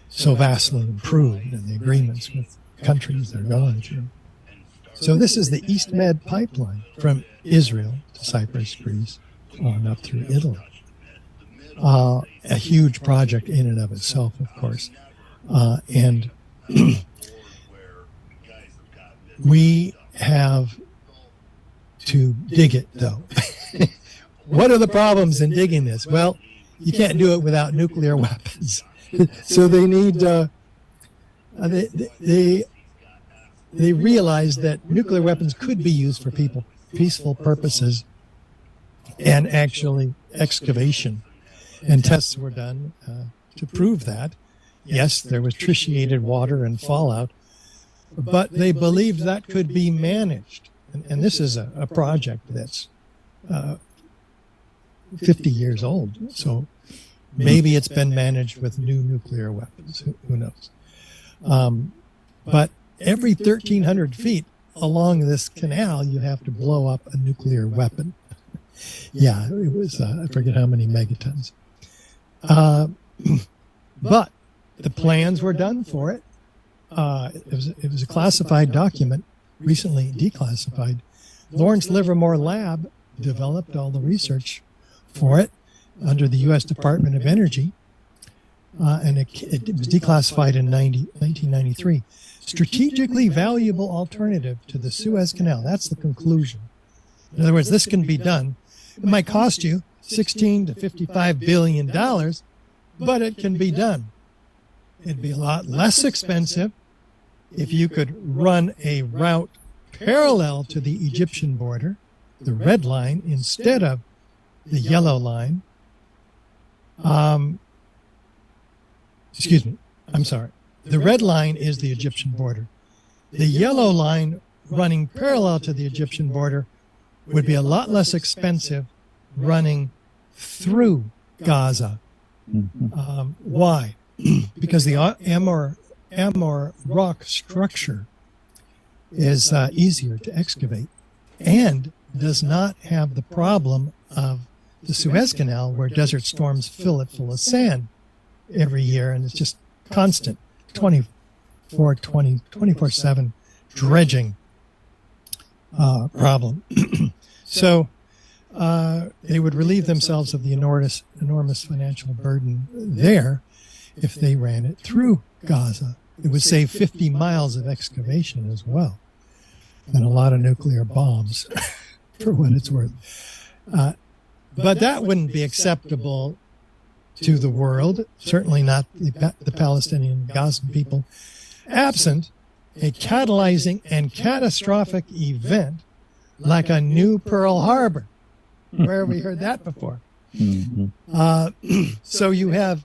so vastly improved and the agreements with countries they're going through. So this is the East Med pipeline from Israel to Cyprus, Greece, on up through Italy. A huge project in and of itself, of course. And we have to dig it, though. What are the problems in digging this? Well, you can't do it without nuclear weapons. So they need, they realize that nuclear weapons could be used for peaceful purposes, and actually excavation. And tests were done to prove that. Yes, there was tritiated water and fallout, but they believed that could be managed. And this is a project that's 50 years old. So maybe it's been managed with new nuclear weapons. Who knows? But every 1,300 feet along this canal, you have to blow up a nuclear weapon. Yeah, it was, I forget how many megatons. But the plans were done for it. It was a classified document, recently declassified. Lawrence Livermore Lab developed all the research for it under the U.S. Department of Energy, and it was declassified in 1993. Strategically valuable alternative to the Suez Canal. That's the conclusion. In other words, this can be done. It might cost you $16 to $55 billion, but it can be done. It'd be a lot less expensive if you could run a route parallel to the Egyptian border, the red line, instead of the yellow line. Excuse me, I'm sorry. The red line is the Egyptian border. The yellow line running parallel to the Egyptian border would be a lot less expensive running through Gaza. Why? Because the Amor rock structure is easier to excavate and does not have the problem of the Suez Canal, where desert storms fill it full of sand every year, and it's just constant 24/7 dredging problem. So they would relieve themselves of the enormous financial burden there if they ran it through Gaza. It would save 50 miles of excavation as well, and a lot of nuclear bombs, for what it's worth. But that wouldn't be acceptable to the world, certainly not the Palestinian Gazan people, absent a catalyzing and catastrophic event like a new Pearl Harbor. Where have we heard that before? So you have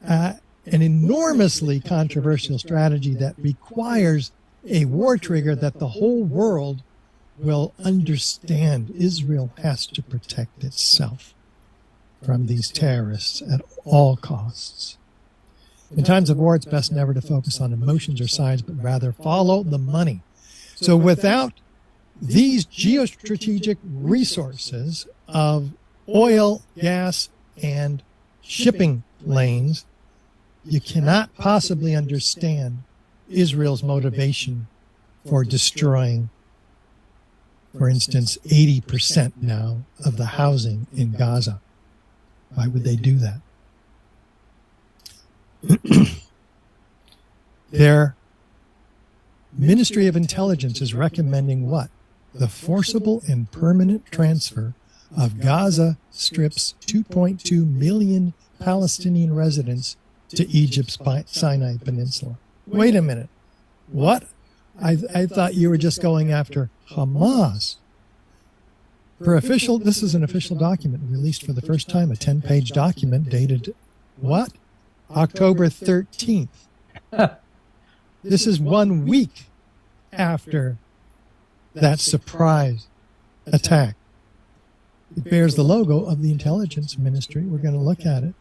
an enormously controversial strategy that requires a war trigger that the whole world will understand. Israel has to protect itself from these terrorists at all costs. In times of war, it's best never to focus on emotions or sides, but rather follow the money. So without these geostrategic resources of oil, gas, and shipping lanes, you cannot possibly understand Israel's motivation for destroying, for instance, 80% now of the housing in Gaza. Why would they do that? Their Ministry of Intelligence is recommending what? The forcible and permanent transfer of Gaza Strip's 2.2 million Palestinian residents to Egypt's Sinai Peninsula. Wait a minute. What? I thought you were just going after Hamas. This is an official document released for the first time, a 10-page document dated what? October 13th. This is 1 week after that surprise attack. It bears the logo of the intelligence ministry. We're going to look at it.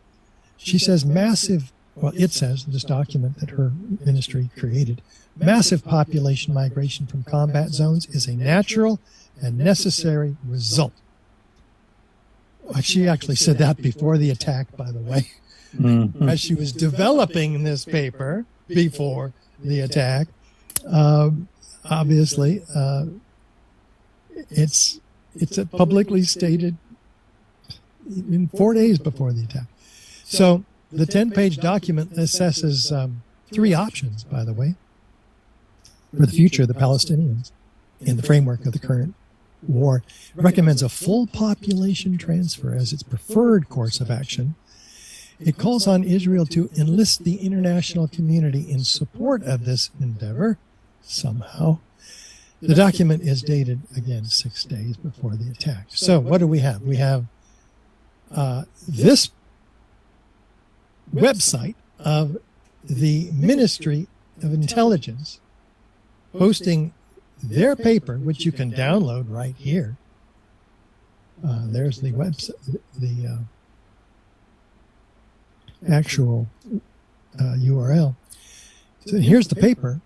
She says it says, this document that her ministry created, massive population migration from combat zones is a natural and necessary result. She actually said that before the attack, by the way. As she was developing this paper before the attack, obviously, it's publicly stated in 4 days before the attack. So the 10-page document assesses 3 options, by the way, for the future of the Palestinians in the framework of the current war. It recommends a full population transfer as its preferred course of action. It calls on Israel to enlist the international community in support of this endeavor somehow. The document is dated, again, 6 days before the attack. So what do we have? We have this website of the Ministry of Intelligence posting their paper, which you can download right here. There's the website, the actual URL. So here's the paper.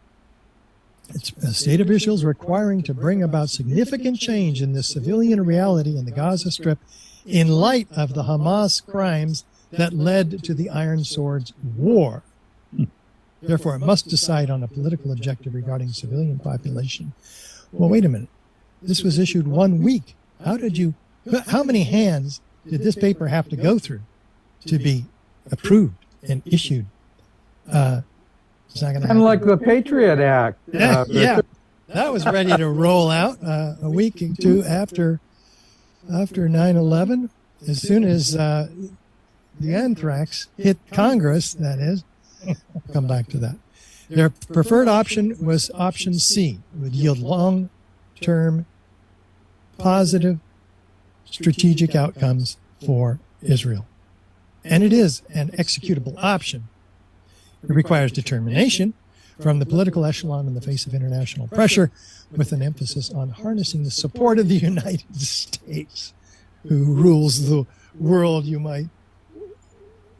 It's a state of Israel's requiring to bring about significant change in the civilian reality in the Gaza Strip in light of the Hamas crimes that led to the Iron Swords War. Therefore, it must decide on a political objective regarding civilian population. Well, wait a minute. This was issued 1 week. How many hands did this paper have to go through to be approved and issued? It's not going to Kind of like the Patriot Act. Yeah, that was ready to roll out a week or two after 9/11. As soon as the anthrax hit Congress, that is. We'll come back to that. Their preferred option was option C. It would yield long-term positive strategic outcomes for Israel. And it is an executable option. It requires determination from the political echelon in the face of international pressure, with an emphasis on harnessing the support of the United States, who rules the world, you might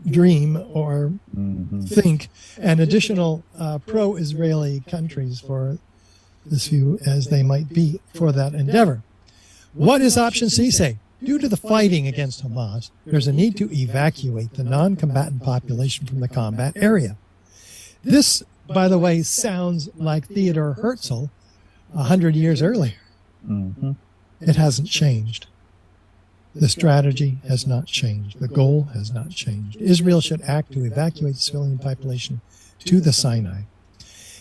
dream or think, and additional pro-Israeli countries, for as few as they might be, for that endeavor. What does option C say? Due to the fighting against Hamas, there's a need to evacuate the non-combatant population from the combat area. This, by the way, sounds like Theodore Herzl 100 years earlier. It hasn't changed. The strategy has not changed. The goal has not changed. Israel should act to evacuate the civilian population to the Sinai.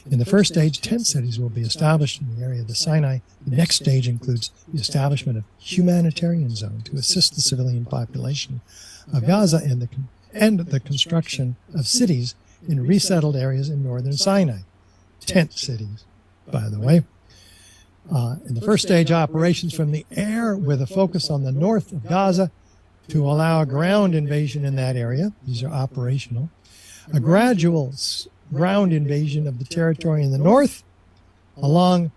In the first stage, 10 cities will be established in the area of the Sinai. The next stage includes the establishment of a humanitarian zone to assist the civilian population of Gaza and the construction of cities in resettled areas in northern Sinai. Tent cities, by the way. In the first stage, operations from the air with a focus on the north of Gaza to allow a ground invasion in that area. These are operational. A gradual ground invasion of the territory in the north along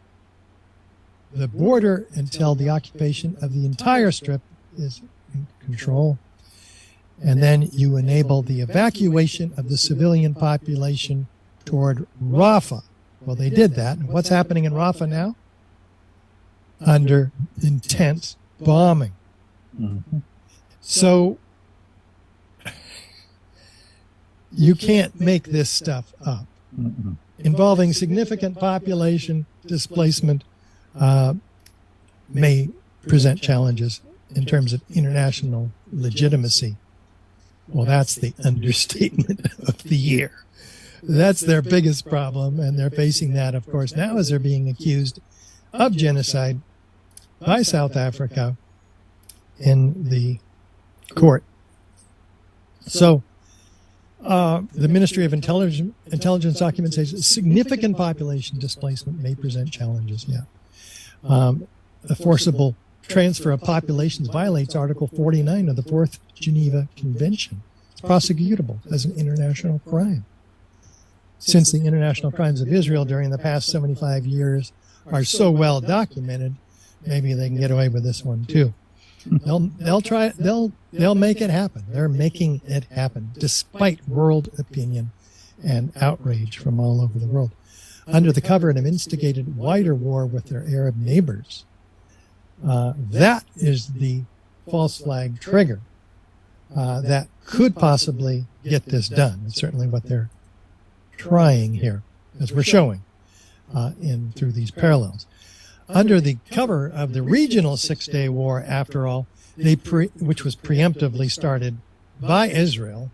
the border until the occupation of the entire strip is in control. And then you enable the evacuation of the civilian population toward Rafah. Well, they did that. And what's happening in Rafah now? Under intense bombing. So you can't make this stuff up. Involving significant population displacement may present challenges in terms of international legitimacy. Well, that's the understatement of the year. That's their biggest problem, and they're facing that, of course, now as they're being accused of genocide by South Africa in the court. So the Ministry of Intelligence document says significant population displacement may present challenges. The forcible transfer of populations violates Article 49 of the Fourth Geneva Convention. It's prosecutable as an international crime. Since the international crimes of Israel during the past 75 years are so well documented, maybe they can get away with this one too. They'll make it happen. They're making it happen despite world opinion and outrage from all over the world. Under the cover of an instigated wider war with their Arab neighbors. That is the false flag trigger that could possibly get this done. It's certainly what they're trying here, as we're showing through these parallels. Under the cover of the regional Six-Day War, after all, which was preemptively started by Israel,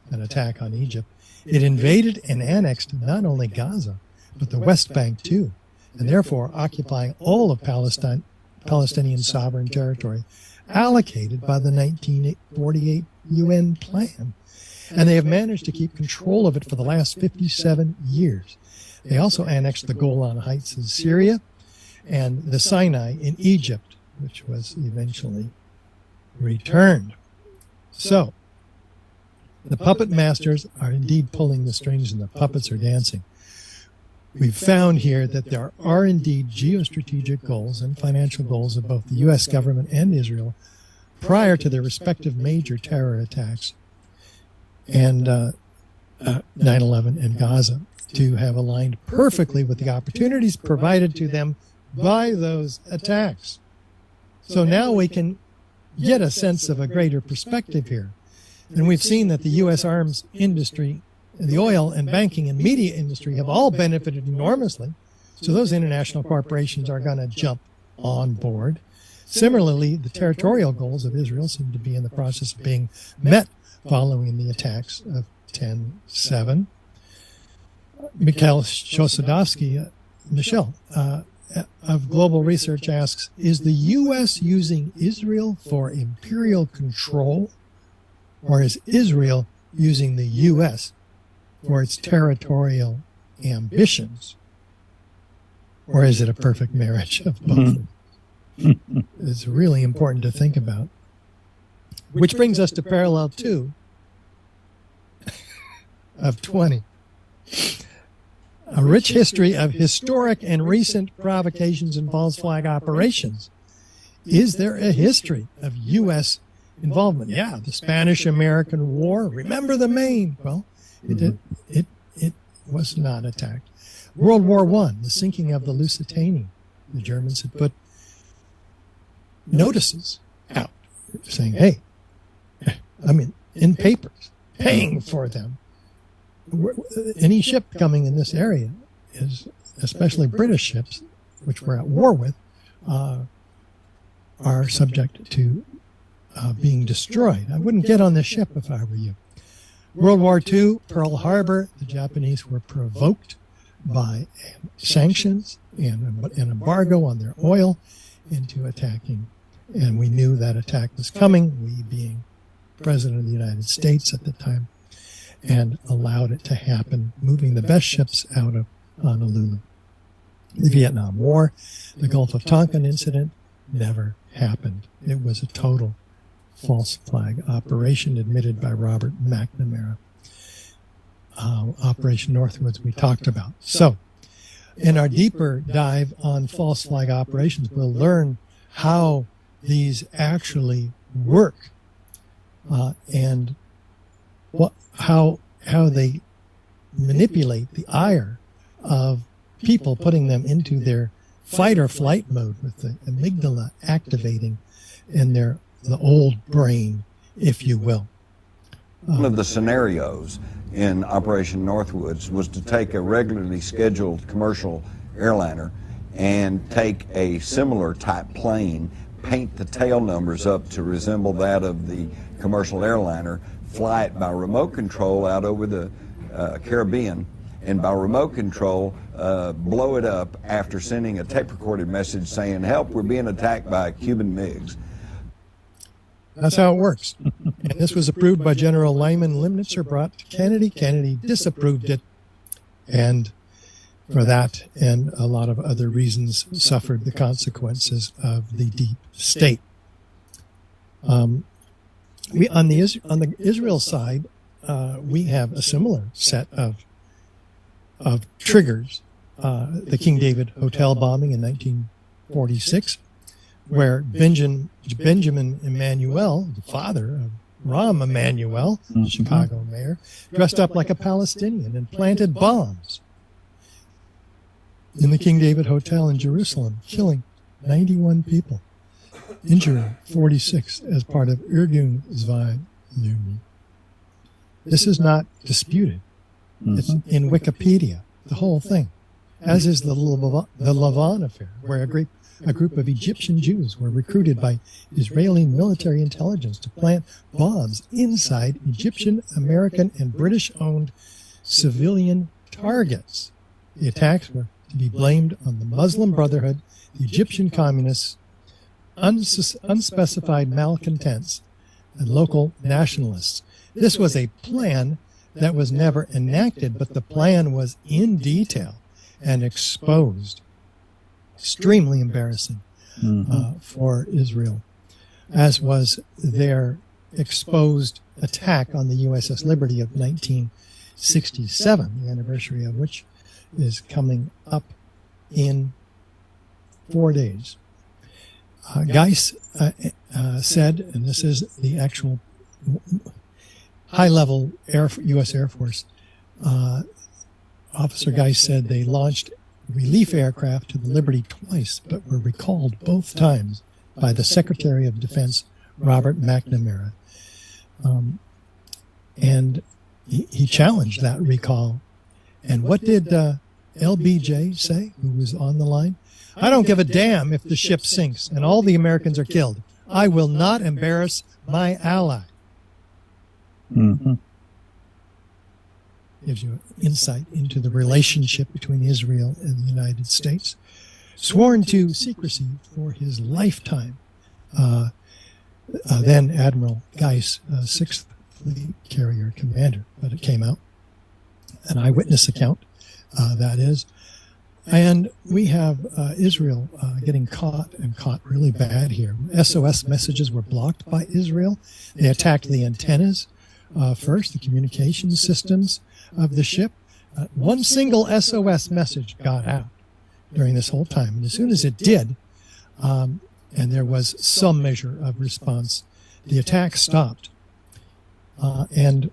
an attack on Egypt, it invaded and annexed not only Gaza, but the West Bank too, and therefore occupying all of Palestinian sovereign territory allocated by the 1948 UN plan. And they have managed to keep control of it for the last 57 years. They also annexed the Golan Heights in Syria and the Sinai in Egypt, which was eventually returned. So, the puppet masters are indeed pulling the strings and the puppets are dancing. We've found here that there are indeed geostrategic goals and financial goals of both the U.S. government and Israel prior to their respective major terror attacks and 9/11 and Gaza to have aligned perfectly with the opportunities provided to them by those attacks. So now we can get a sense of a greater perspective here. And we've seen that the U.S. arms industry, the oil and banking and media industry have all benefited enormously. So those international corporations are going to jump on board. Similarly, the territorial goals of Israel seem to be in the process of being met following the attacks of 10/7. Mikhail Chosadovsky, Michelle, of Global Research asks, is the U.S. using Israel for imperial control, or is Israel using the U.S. for its territorial ambitions? Or is it a perfect marriage of both? It's really important to think about. Which brings us to parallel 2 of 20. A rich history of historic and recent provocations and false flag operations. Is there a history of U.S. involvement? Yeah, the Spanish-American War. Remember the Maine? Well, it was not attacked. World War I, the sinking of the Lusitania. The Germans had put notices out saying, hey, in papers, paying for them. Any ship coming in this area is, especially British ships, which we're at war with, are subject to being destroyed. I wouldn't get on this ship if I were you. World War II, Pearl Harbor, the Japanese were provoked by sanctions and an embargo on their oil into attacking. And we knew that attack was coming, we being President of the United States at the time, and allowed it to happen, moving the best ships out of Honolulu. The Vietnam War, the Gulf of Tonkin incident, never happened. It was a total false flag operation admitted by Robert McNamara. Operation Northwoods we talked about. So In our deeper dive on false flag operations, we'll learn how these actually work, and how they manipulate the ire of people, putting them into their fight or flight mode with the amygdala activating in the old brain, if you will. One of the scenarios in Operation Northwoods was to take a regularly scheduled commercial airliner and take a similar type plane, paint the tail numbers up to resemble that of the commercial airliner, fly it by remote control out over the Caribbean, and by remote control blow it up after sending a tape recorded message saying, "Help, we're being attacked by Cuban MiGs." That's how it works. And this was approved by General Lyman Limnitzer, brought to Kennedy. Kennedy disapproved it, and for that and a lot of other reasons suffered the consequences of the deep state. We on the Israel side, we have a similar set of triggers. The King David Hotel bombing in 1946, where Benjamin Emanuel, the father of Rahm Emanuel, the Chicago mayor, dressed up like a Palestinian and planted bombs in the King David Hotel in Jerusalem, killing 91 people, injuring 46 as part of Irgun Zvi Leumi. This is not disputed. It's in Wikipedia, the whole thing, as is the Lavon affair, where a group of Egyptian Jews were recruited by Israeli military intelligence to plant bombs inside Egyptian, American, and British-owned civilian targets. The attacks were to be blamed on the Muslim Brotherhood, the Egyptian communists, unspecified malcontents, and local nationalists. This was a plan that was never enacted, but the plan was in detail and exposed. Extremely embarrassing for Israel, as was their exposed attack on the USS Liberty of 1967, the anniversary of which is coming up in 4 days. Geis said, and this is the actual high-level U.S. Air Force, Officer Geis said they launched relief aircraft to the Liberty twice, but were recalled both times by the Secretary of Defense, Robert McNamara. And he challenged that recall. And what did LBJ say, who was on the line? "I don't give a damn if the ship sinks and all the Americans are killed. I will not embarrass my ally." Gives you insight into the relationship between Israel and the United States. Sworn to secrecy for his lifetime, then Admiral Geis, 6th Fleet Carrier Commander, but it came out. An eyewitness account, that is. And we have Israel getting caught really bad here. SOS messages were blocked by Israel. They attacked the antennas first, the communication systems of the ship. One single SOS message got out during this whole time. And as soon as it did, and there was some measure of response, the attack stopped. And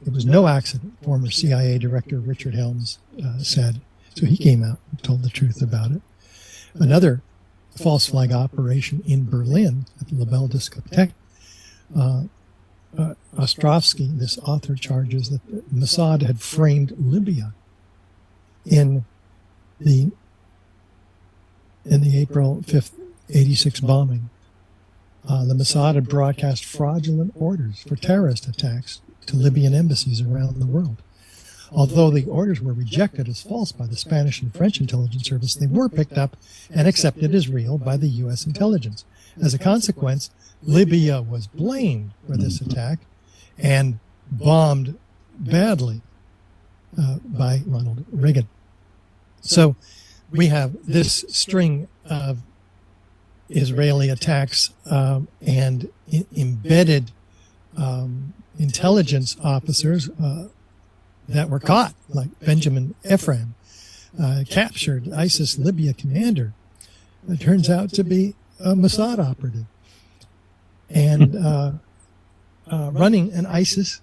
it was no accident, former CIA Director Richard Helms said. So he came out and told the truth about it. Another false flag operation in Berlin at the Labelle Discotheque. Ostrovsky, this author, charges that Mossad had framed Libya in the April 5th, 86 bombing. The Mossad had broadcast fraudulent orders for terrorist attacks to Libyan embassies around the world. Although the orders were rejected as false by the Spanish and French intelligence service, they were picked up and accepted as real by the U.S. intelligence. As a consequence, Libya was blamed for this attack and bombed badly by Ronald Reagan. So we have this string of Israeli attacks and embedded intelligence officers that were caught, like Benjamin Ephraim, captured ISIS Libya commander. It turns out to be a Mossad operative and running an ISIS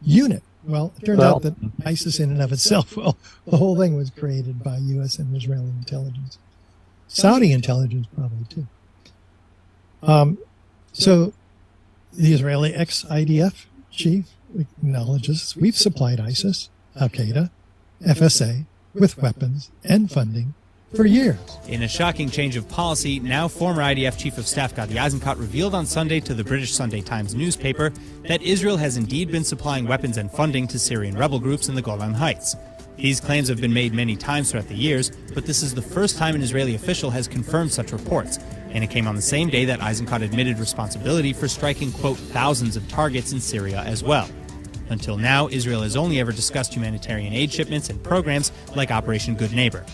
unit. Well, it turns out that ISIS in and of itself, well, the whole thing was created by U.S. and Israeli intelligence. Saudi intelligence probably too. So the Israeli ex-IDF chief acknowledges we've supplied ISIS, Al-Qaeda, FSA with weapons and funding for years. In a shocking change of policy, now former IDF Chief of Staff Gadi Eisenkot revealed on Sunday to the British Sunday Times newspaper that Israel has indeed been supplying weapons and funding to Syrian rebel groups in the Golan Heights. These claims have been made many times throughout the years, but this is the first time an Israeli official has confirmed such reports, and it came on the same day that Eisenkot admitted responsibility for striking, quote, thousands of targets in Syria as well. Until now, Israel has only ever discussed humanitarian aid shipments and programs like Operation Good Neighbor.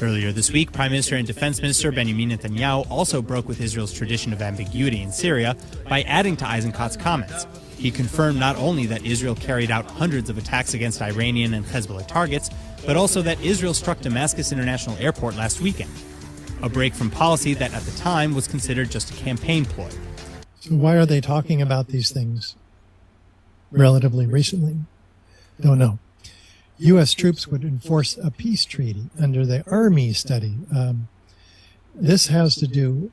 Earlier this week, Prime Minister and Defense Minister Benjamin Netanyahu also broke with Israel's tradition of ambiguity in Syria by adding to Eisenkot's comments. He confirmed not only that Israel carried out hundreds of attacks against Iranian and Hezbollah targets, but also that Israel struck Damascus International Airport last weekend. A break from policy that at the time was considered just a campaign ploy. So why are they talking about these things relatively recently? Don't know. U.S. troops would enforce a peace treaty under the Army study. This has to do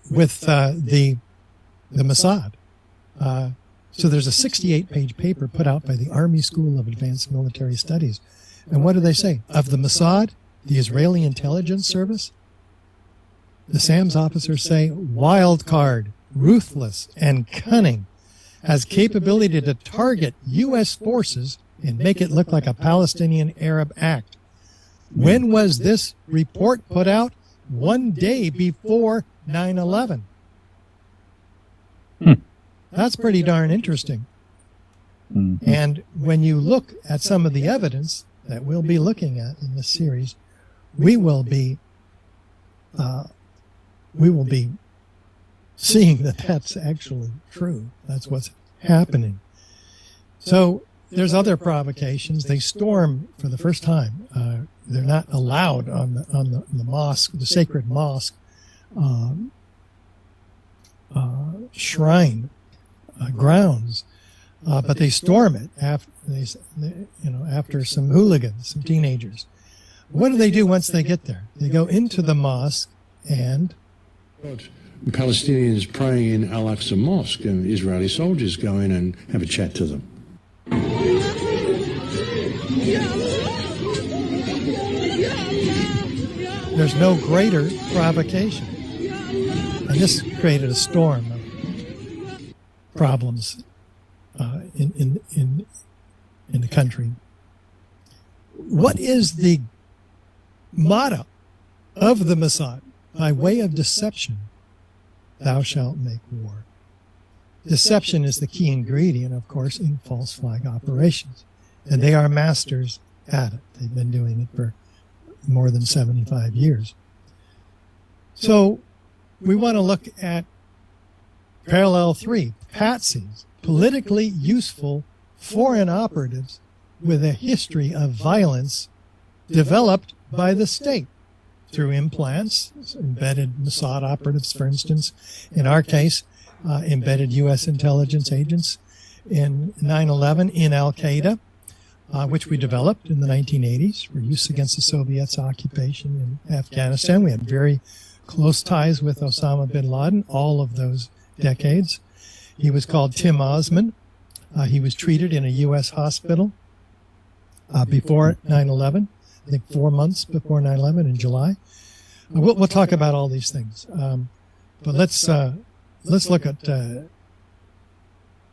with the Mossad. So there's a 68-page paper put out by the Army School of Advanced Military Studies. And what do they say? Of the Mossad, the Israeli intelligence service, the SAMS officers say wild card, ruthless, and cunning, has capability to target U.S. forces and make it look like a Palestinian Arab act. When was this report put out? One day before 9/11. That's pretty darn interesting. And when you look at some of the evidence that we'll be looking at in this series, we will be seeing that that's actually true. That's what's happening. So there's other provocations. They storm for the first time. They're not allowed on the mosque, the sacred mosque shrine grounds, but they storm it after some hooligans, some teenagers. What do they do once they get there? They go into the mosque and Palestinians praying in Al-Aqsa Mosque, and Israeli soldiers go in and have a chat to them. There's no greater provocation. And this created a storm of problems in the country. What is the motto of the Mossad? By way of deception, thou shalt make war. Deception is the key ingredient, of course, in false flag operations. And they are masters at it. They've been doing it for more than 75 years. So we want to look at parallel 3, patsies, politically useful foreign operatives with a history of violence developed by the state through implants, embedded Mossad operatives, for instance. In our case, embedded U.S. intelligence agents in 9/11 in Al-Qaeda, which we developed in the 1980s for use against the Soviets' occupation in Afghanistan. We had very close ties with Osama bin Laden all of those decades. He was called Tim Osman. He was treated in a U.S. hospital before 9/11. I think 4 months before 9/11 in July. We'll talk about all these things, but let's look at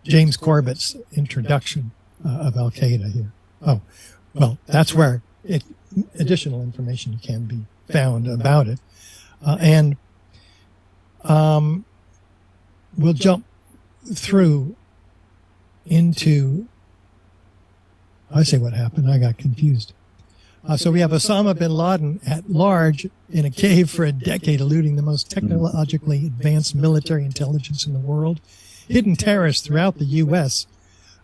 James Corbett's introduction of Al Qaeda here. Oh, well, that's where additional information can be found about it, and we'll jump through into. I say what happened. I got confused. So we have Osama bin Laden at large in a cave for a decade, eluding the most technologically advanced military intelligence in the world. hidden terrorists throughout the U.S.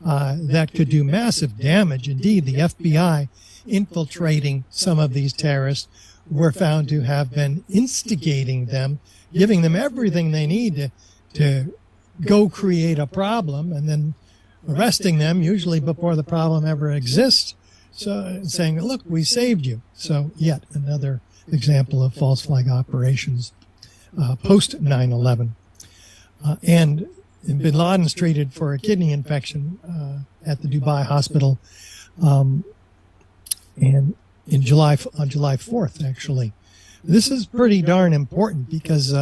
That could do massive damage. Indeed, the FBI infiltrating some of these terrorists were found to have been instigating them, giving them everything they need to go create a problem, and then arresting them, usually before the problem ever exists, so saying, look, we saved you. So yet another example of false flag operations post 9/11. And bin Laden's treated for a kidney infection at the Dubai hospital, and on July 4th, actually. This is pretty darn important because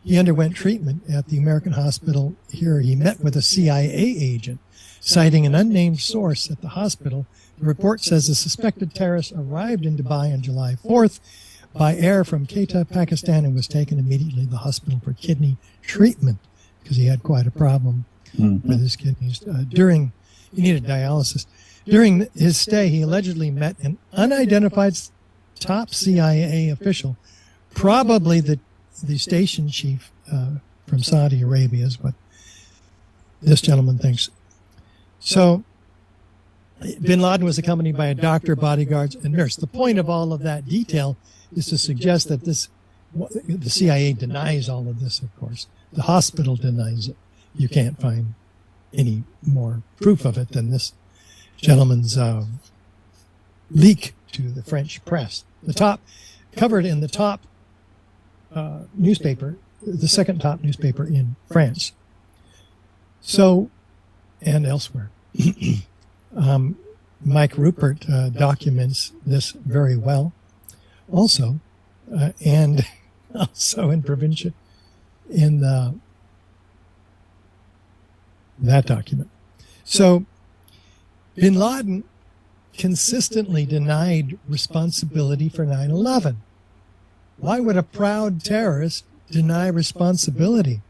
he underwent treatment at the American hospital here. He met with a CIA agent, citing an unnamed source at the hospital. The report says the suspected terrorist arrived in Dubai on July 4th by air from Quetta, Pakistan, and was taken immediately to the hospital for kidney treatment because he had quite a problem with his kidneys. He needed dialysis. During his stay, he allegedly met an unidentified top CIA official, probably the station chief from Saudi Arabia, is what this gentleman thinks. So bin Laden was accompanied by a doctor, bodyguards, and nurse. The point of all of that detail is to suggest that the CIA denies all of this, of course. The hospital denies it. You can't find any more proof of it than this gentleman's leak to the French press. Covered in the top newspaper, the second top newspaper in France. So, and elsewhere. Mike Rupert documents this very well also, and also in Provincia, in that document. So bin Laden consistently denied responsibility for 9/11. Why would a proud terrorist deny responsibility?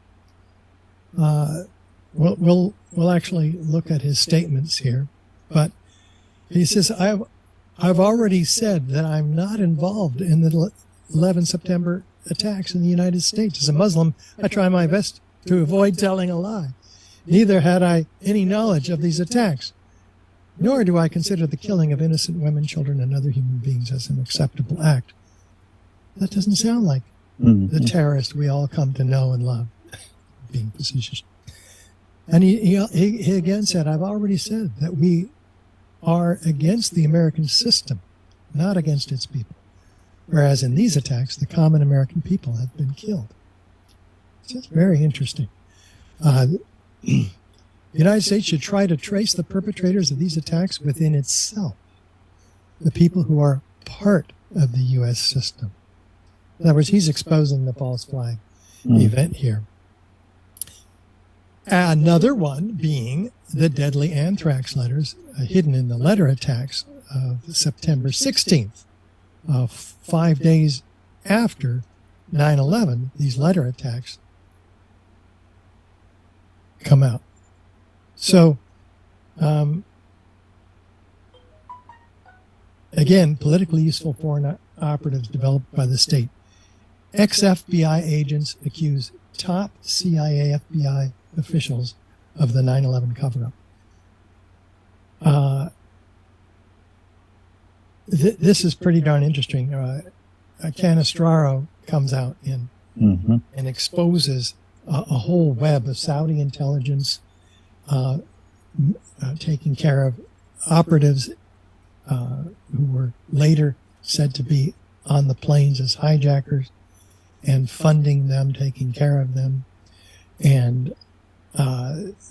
We'll actually look at his statements here, but he says, I've already said that I'm not involved in the 11 September attacks in the United States. As a Muslim, I try my best to avoid telling a lie. Neither had I any knowledge of these attacks, nor do I consider the killing of innocent women, children, and other human beings as an acceptable act. That doesn't sound like the terrorist we all come to know and love, being facetious. And he again said, I've already said that we are against the American system, not against its people. Whereas in these attacks, the common American people have been killed. So it's very interesting. The United States should try to trace the perpetrators of these attacks within itself, the people who are part of the U.S. system. In other words, he's exposing the false flag event here. Another one being the deadly anthrax letters hidden in the letter attacks of September 16th. 5 days after 9/11, these letter attacks come out. So, again, politically useful foreign operatives developed by the state. Ex-FBI agents accuse top CIA FBI officials of the 9/11 cover-up. This is pretty darn interesting. Canistraro comes out and exposes a whole web of Saudi intelligence taking care of operatives who were later said to be on the planes as hijackers and funding them, taking care of them. And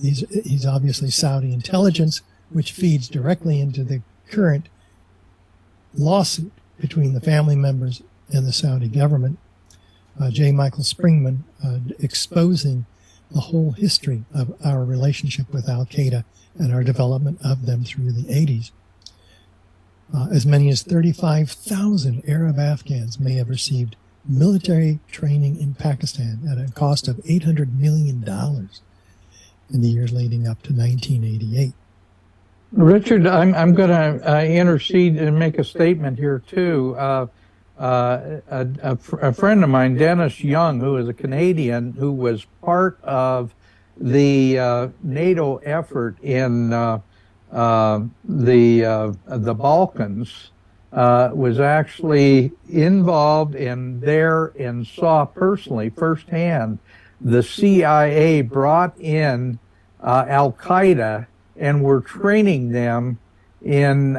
he's obviously Saudi intelligence, which feeds directly into the current lawsuit between the family members and the Saudi government. J. Michael Springman exposing the whole history of our relationship with Al-Qaeda and our development of them through the 80s. As many as 35,000 Arab Afghans may have received military training in Pakistan at a cost of $800 million in the years leading up to 1988. Richard, I'm going to intercede and make a statement here too. A friend of mine, Dennis Young, who is a Canadian, who was part of the NATO effort in the Balkans was actually involved in there and saw personally firsthand the CIA brought in Al Qaeda and were training them in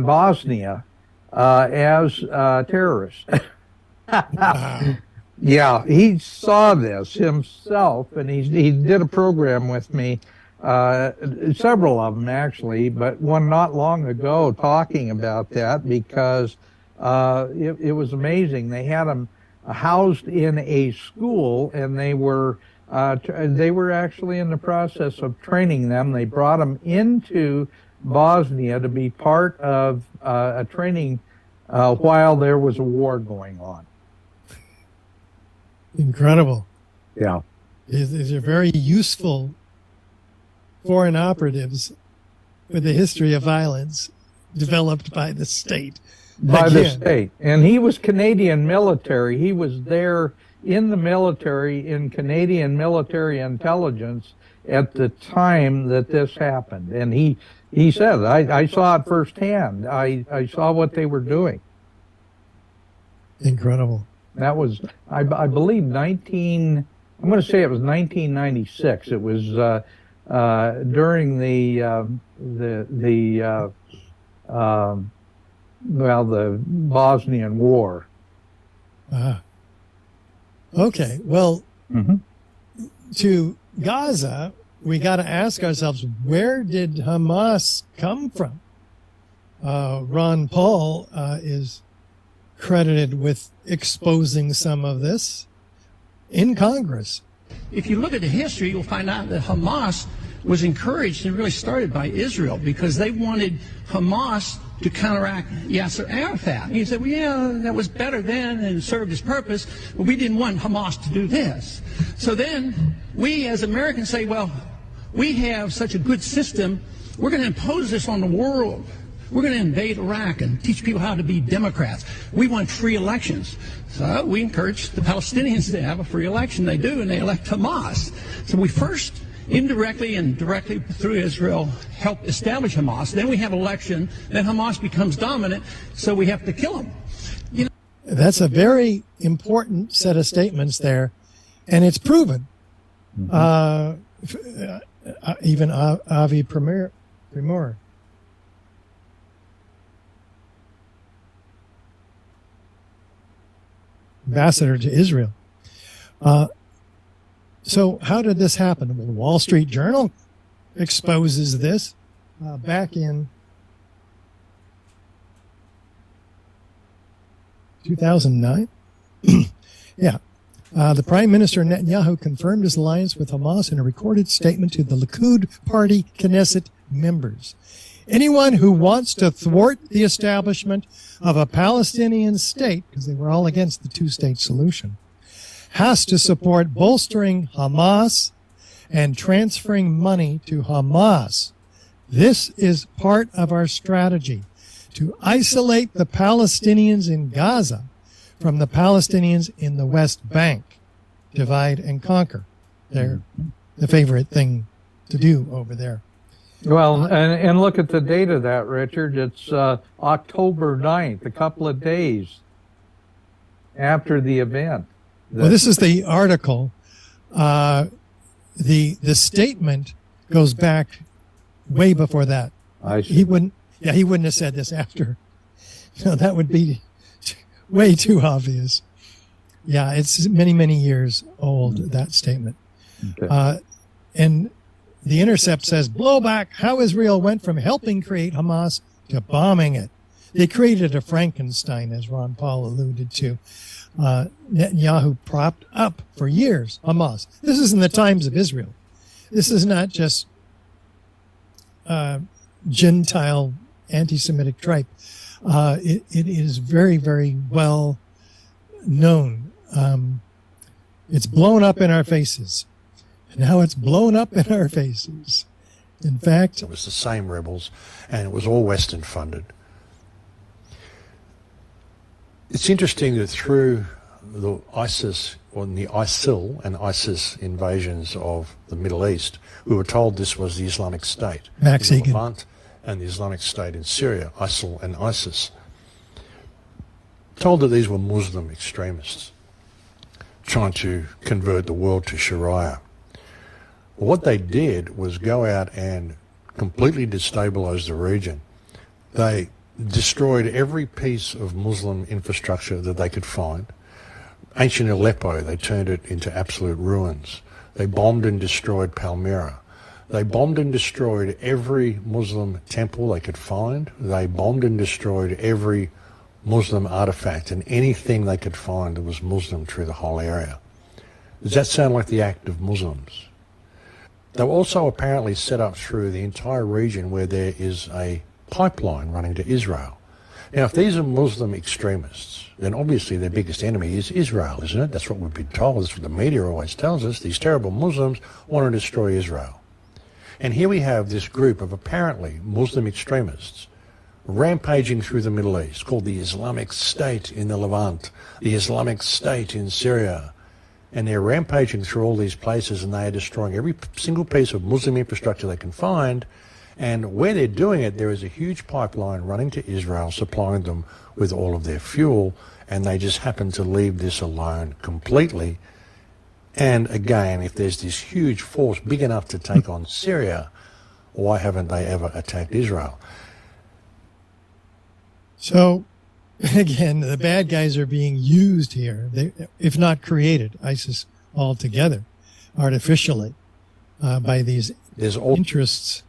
Bosnia as terrorists. Wow. Yeah, he saw this himself, and he did a program with me, several of them actually, but one not long ago talking about that because it was amazing. They had them housed in a school, and they were actually in the process of training them. They brought them into Bosnia to be part of a training while there was a war going on. Incredible. Yeah. These are very useful foreign operatives with a history of violence developed by the state. By the state. And he was Canadian military. He was there in the military, in Canadian military intelligence at the time that this happened. And he said, I saw it firsthand. I saw what they were doing. Incredible. That was, I believe, I'm going to say it was 1996. It was during the Bosnian War. Okay. Well, to Gaza, we got to ask ourselves, where did Hamas come from? Ron Paul is credited with exposing some of this in Congress. If you look at the history, you'll find out that Hamas was encouraged and really started by Israel because they wanted Hamas to counteract Yasser Arafat. And he said, well, yeah, that was better then and served its purpose, but we didn't want Hamas to do this. So then we as Americans say, well, we have such a good system, we're going to impose this on the world. We're going to invade Iraq and teach people how to be Democrats. We want free elections. So we encourage the Palestinians to have a free election. They do, and they elect Hamas. So we first, indirectly and directly through Israel, help establish Hamas. Then we have election. Then Hamas becomes dominant, so we have to kill them. You know, that's a very important set of statements there, and it's proven. Even Avi Primor, ambassador to Israel. So how did this happen? Well, the Wall Street Journal exposes this back in 2009. Yeah. The Prime Minister Netanyahu confirmed his alliance with Hamas in a recorded statement to the Likud Party Knesset members. Anyone who wants to thwart the establishment of a Palestinian state, because they were all against the two-state solution, has to support bolstering Hamas and transferring money to Hamas. This is part of our strategy to isolate the Palestinians in Gaza from the Palestinians in the West Bank. Divide and conquer. They're the favorite thing to do over there. Well, and look at the date of that, Richard. It's October 9th, a couple of days after the event. Well, this is the article. The statement goes back way before that. I see. He wouldn't have said this after. No, that would be way too obvious. Yeah, it's many, many years old, that statement. Okay. And The Intercept says, blowback, how Israel went from helping create Hamas to bombing it. They created a Frankenstein, as Ron Paul alluded to. Netanyahu propped up for years Hamas. This is in the times of Israel. This is not just Gentile anti-Semitic tripe. It is very, very well known. It's blown up in our faces. And now it's blown up in our faces. In fact, it was the same rebels, and it was all Western funded. It's interesting that through the ISIS, or the ISIL and ISIS invasions of the Middle East, we were told this was the Islamic State Max in the Egan. Levant and the Islamic State in Syria, ISIL and ISIS. Told that these were Muslim extremists trying to convert the world to Sharia. What they did was go out and completely destabilize the region. They destroyed every piece of Muslim infrastructure that they could find. Ancient Aleppo, they turned it into absolute ruins. They bombed and destroyed Palmyra. They bombed and destroyed every Muslim temple they could find. They bombed and destroyed every Muslim artifact and anything they could find that was Muslim through the whole area. Does that sound like the act of Muslims? They were also apparently set up through the entire region where there is a pipeline running to Israel. Now, if these are Muslim extremists, then obviously their biggest enemy is Israel, isn't it? That's what we've been told. That's what the media always tells us. These terrible Muslims want to destroy Israel. And here we have this group of apparently Muslim extremists rampaging through the Middle East, called the Islamic State in the Levant, the Islamic State in Syria. And they're rampaging through all these places, and they are destroying every single piece of Muslim infrastructure they can find. And where they're doing it, there is a huge pipeline running to Israel, supplying them with all of their fuel, and they just happen to leave this alone completely. And again, if there's this huge force big enough to take on Syria, why haven't they ever attacked Israel? So, again, the bad guys are being used here, if not created, ISIS altogether, artificially, by these interests.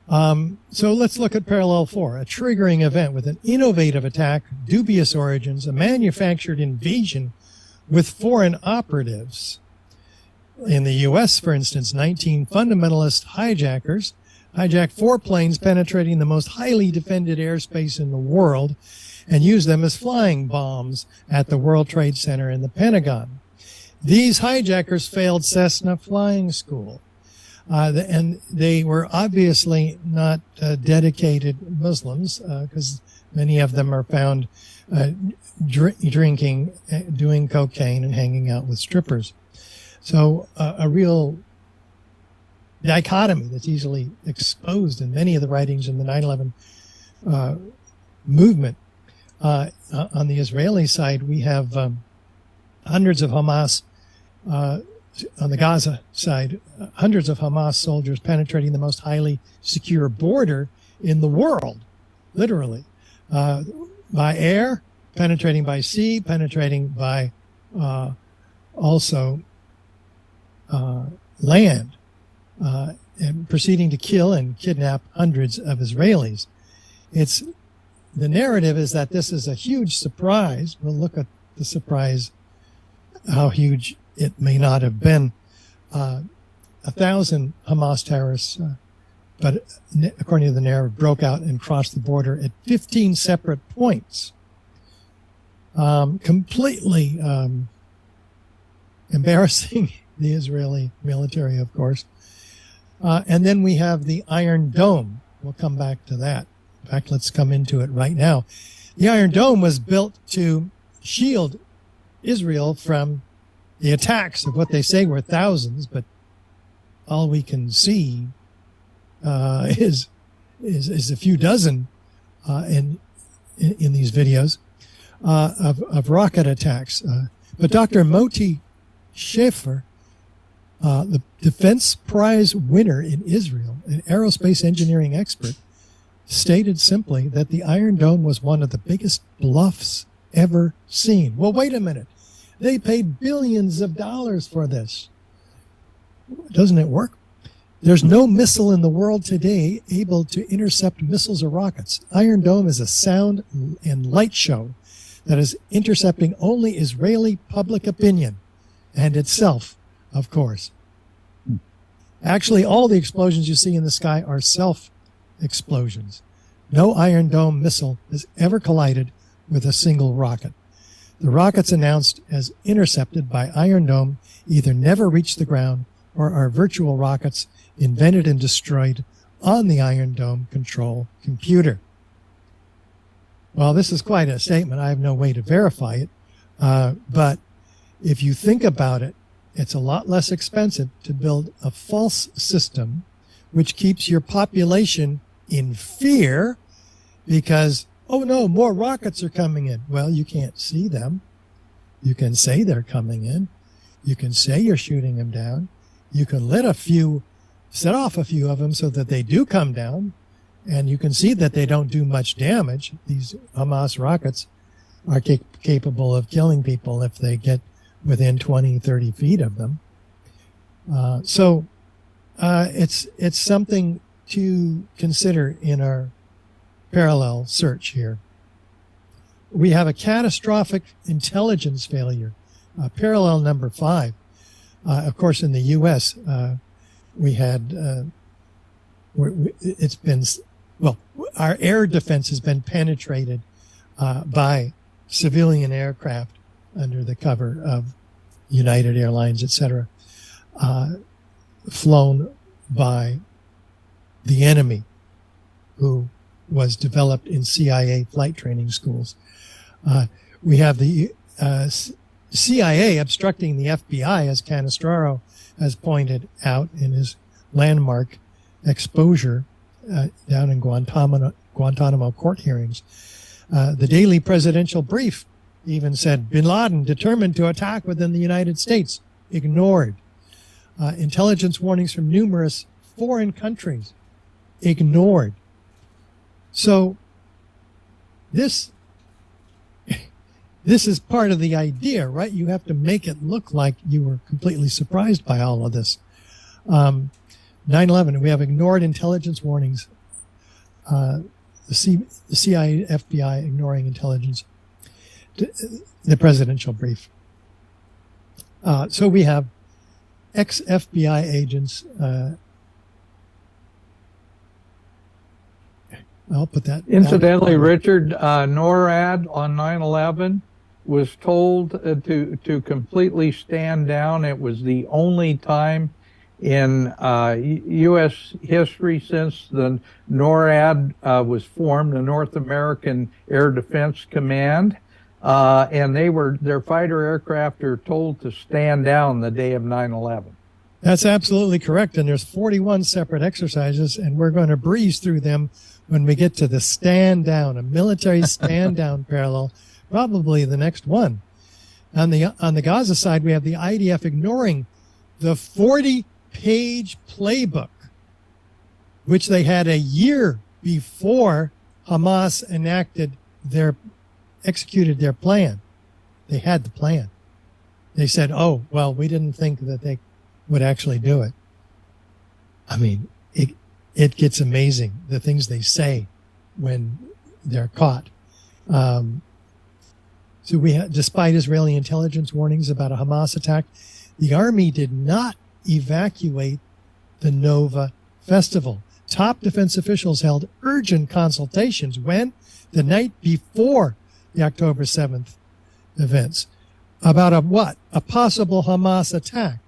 So let's look at Parallel 4, a triggering event with an innovative attack, dubious origins, a manufactured invasion with foreign operatives. In the U.S., for instance, 19 fundamentalist hijackers hijacked 4 planes penetrating the most highly defended airspace in the world and used them as flying bombs at the World Trade Center and the Pentagon. These hijackers failed Cessna flying school. And they were obviously not dedicated Muslims, because many of them are found drinking, doing cocaine, and hanging out with strippers. So a real dichotomy that's easily exposed in many of the writings in the 9/11 movement. On the Israeli side, we have hundreds of Hamas on the Gaza side, hundreds of Hamas soldiers penetrating the most highly secure border in the world, literally, by air, penetrating by sea, penetrating by also land, and proceeding to kill and kidnap hundreds of Israelis. The narrative is that this is a huge surprise. We'll look at the surprise, how huge it may not have been. 1,000 Hamas terrorists, but according to the narrative, broke out and crossed the border at 15 separate points. Completely embarrassing the Israeli military, of course. And then we have the Iron Dome. We'll come back to that. In fact, let's come into it right now. The Iron Dome was built to shield Israel from the attacks of what they say were thousands, but all we can see is a few dozen in these videos of rocket attacks. But Dr. Moti Schaefer, the Defense Prize winner in Israel, an aerospace engineering expert, stated simply that the Iron Dome was one of the biggest bluffs ever seen. Well, wait a minute. They paid billions of dollars for this. Doesn't it work? There's no missile in the world today able to intercept missiles or rockets. Iron Dome is a sound and light show that is intercepting only Israeli public opinion and itself, of course. Actually, all the explosions you see in the sky are self-explosions. No Iron Dome missile has ever collided with a single rocket. The rockets announced as intercepted by Iron Dome either never reached the ground or are virtual rockets invented and destroyed on the Iron Dome control computer. Well, this is quite a statement. I have no way to verify it. But if you think about it, it's a lot less expensive to build a false system which keeps your population in fear because, oh no, more rockets are coming in. Well, you can't see them. You can say they're coming in. You can say you're shooting them down. You can set off a few of them so that they do come down, and you can see that they don't do much damage. These Hamas rockets are capable of killing people if they get within 20, 30 feet of them. So it's something to consider in our parallel search here. We have a catastrophic intelligence failure, parallel number 5. Of course, in the U.S., we had, our air defense has been penetrated by civilian aircraft under the cover of United Airlines, etc., flown by the enemy, who was developed in CIA flight training schools. We have the CIA obstructing the FBI, as Canestraro has pointed out in his landmark exposure down in Guantanamo court hearings. The daily presidential brief even said, bin Laden determined to attack within the United States, ignored. Intelligence warnings from numerous foreign countries, ignored. So this is part of the idea, right? You have to make it look like you were completely surprised by all of this. 9/11, we have ignored intelligence warnings. The CIA, FBI ignoring intelligence, the presidential brief. So we have ex-FBI agents. I'll put that. Incidentally, Richard, NORAD on 9/11 was told to completely stand down. It was the only time in U.S. history since the NORAD was formed, the North American Air Defense Command, and their fighter aircraft are told to stand down the day of 9/11. That's absolutely correct, and there's 41 separate exercises, and we're going to breeze through them when we get to the stand down, a military stand down parallel, probably the next one. On the Gaza side, we have the IDF ignoring the 40-page playbook, which they had a year before Hamas executed their plan. They had the plan. They said, oh, well, we didn't think that they would actually do it. I mean, it gets amazing, the things they say when they're caught. So despite Israeli intelligence warnings about a Hamas attack, the army did not evacuate the Nova festival. Top defense officials held urgent consultations the night before the October 7th events about a possible Hamas attack.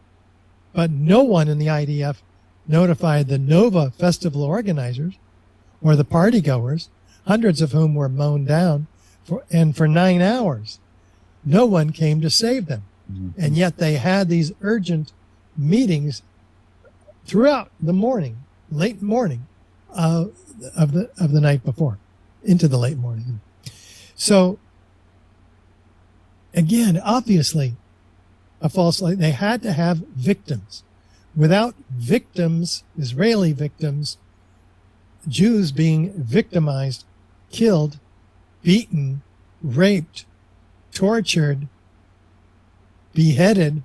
But no one in the IDF notified the Nova festival organizers or the partygoers, hundreds of whom were mown down for 9 hours. No one came to save them. Mm-hmm. And yet they had these urgent meetings throughout the morning, late morning of the night before, into the late morning. So again, obviously a false light. They had to have victims. Without victims, Israeli victims, Jews being victimized, killed, beaten, raped, tortured, beheaded,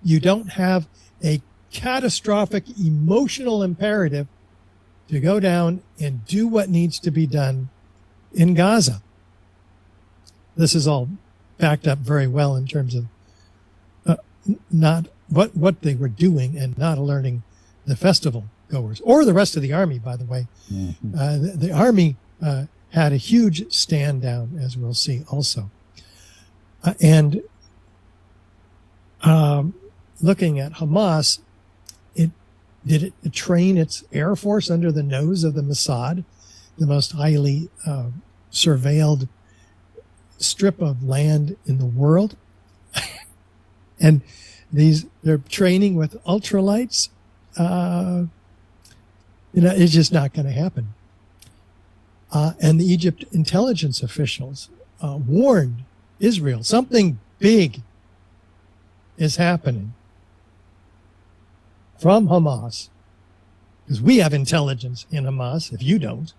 you don't have a catastrophic emotional imperative to go down and do what needs to be done in Gaza. This is all backed up very well in terms of not what they were doing and not alerting the festival goers or the rest of the army, by the way. Mm-hmm. The army had a huge stand down, as we'll see also. And looking at Hamas, it train its air force under the nose of the Mossad, the most highly surveilled strip of land in the world. And they're training with ultralights. It's just not going to happen. And the Egypt intelligence officials warned Israel something big is happening from Hamas, because we have intelligence in Hamas. If you don't,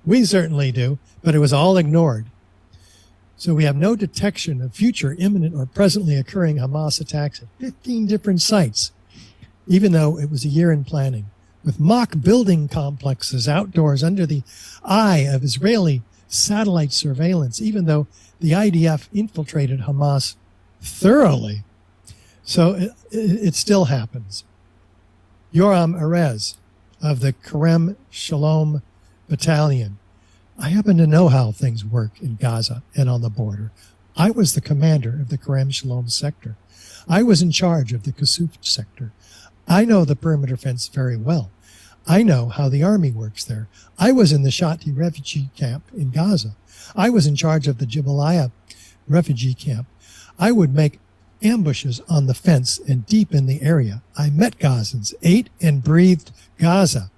we certainly do, but it was all ignored. So we have no detection of future imminent or presently occurring Hamas attacks at 15 different sites, even though it was a year in planning, with mock building complexes outdoors under the eye of Israeli satellite surveillance, even though the IDF infiltrated Hamas thoroughly. So it still happens. Yoram Erez of the Kerem Shalom Battalion. I happen to know how things work in Gaza and on the border. I was the commander of the Kerem Shalom sector. I was in charge of the Kasuf sector. I know the perimeter fence very well. I know how the army works there. I was in the Shati refugee camp in Gaza. I was in charge of the Jabalia refugee camp. I would make ambushes on the fence and deep in the area. I met Gazans, ate and breathed Gaza.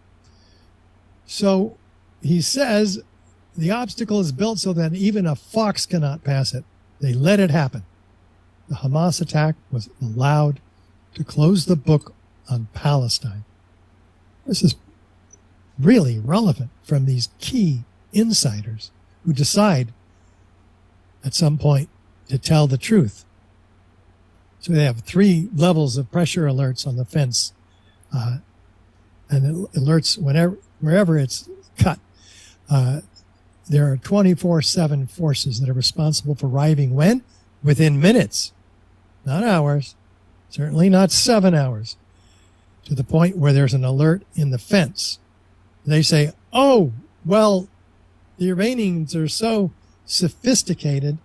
So he says the obstacle is built so that even a fox cannot pass it. They let it happen. The Hamas attack was allowed to close the book on Palestine. This is really relevant from these key insiders who decide at some point to tell the truth. So they have 3 levels of pressure alerts on the fence, and it alerts wherever it's cut. There are 24/7 forces that are responsible for arriving when? Within minutes, not hours, certainly not 7 hours, to the point where there's an alert in the fence. They say, oh, well, the Iranians are so sophisticated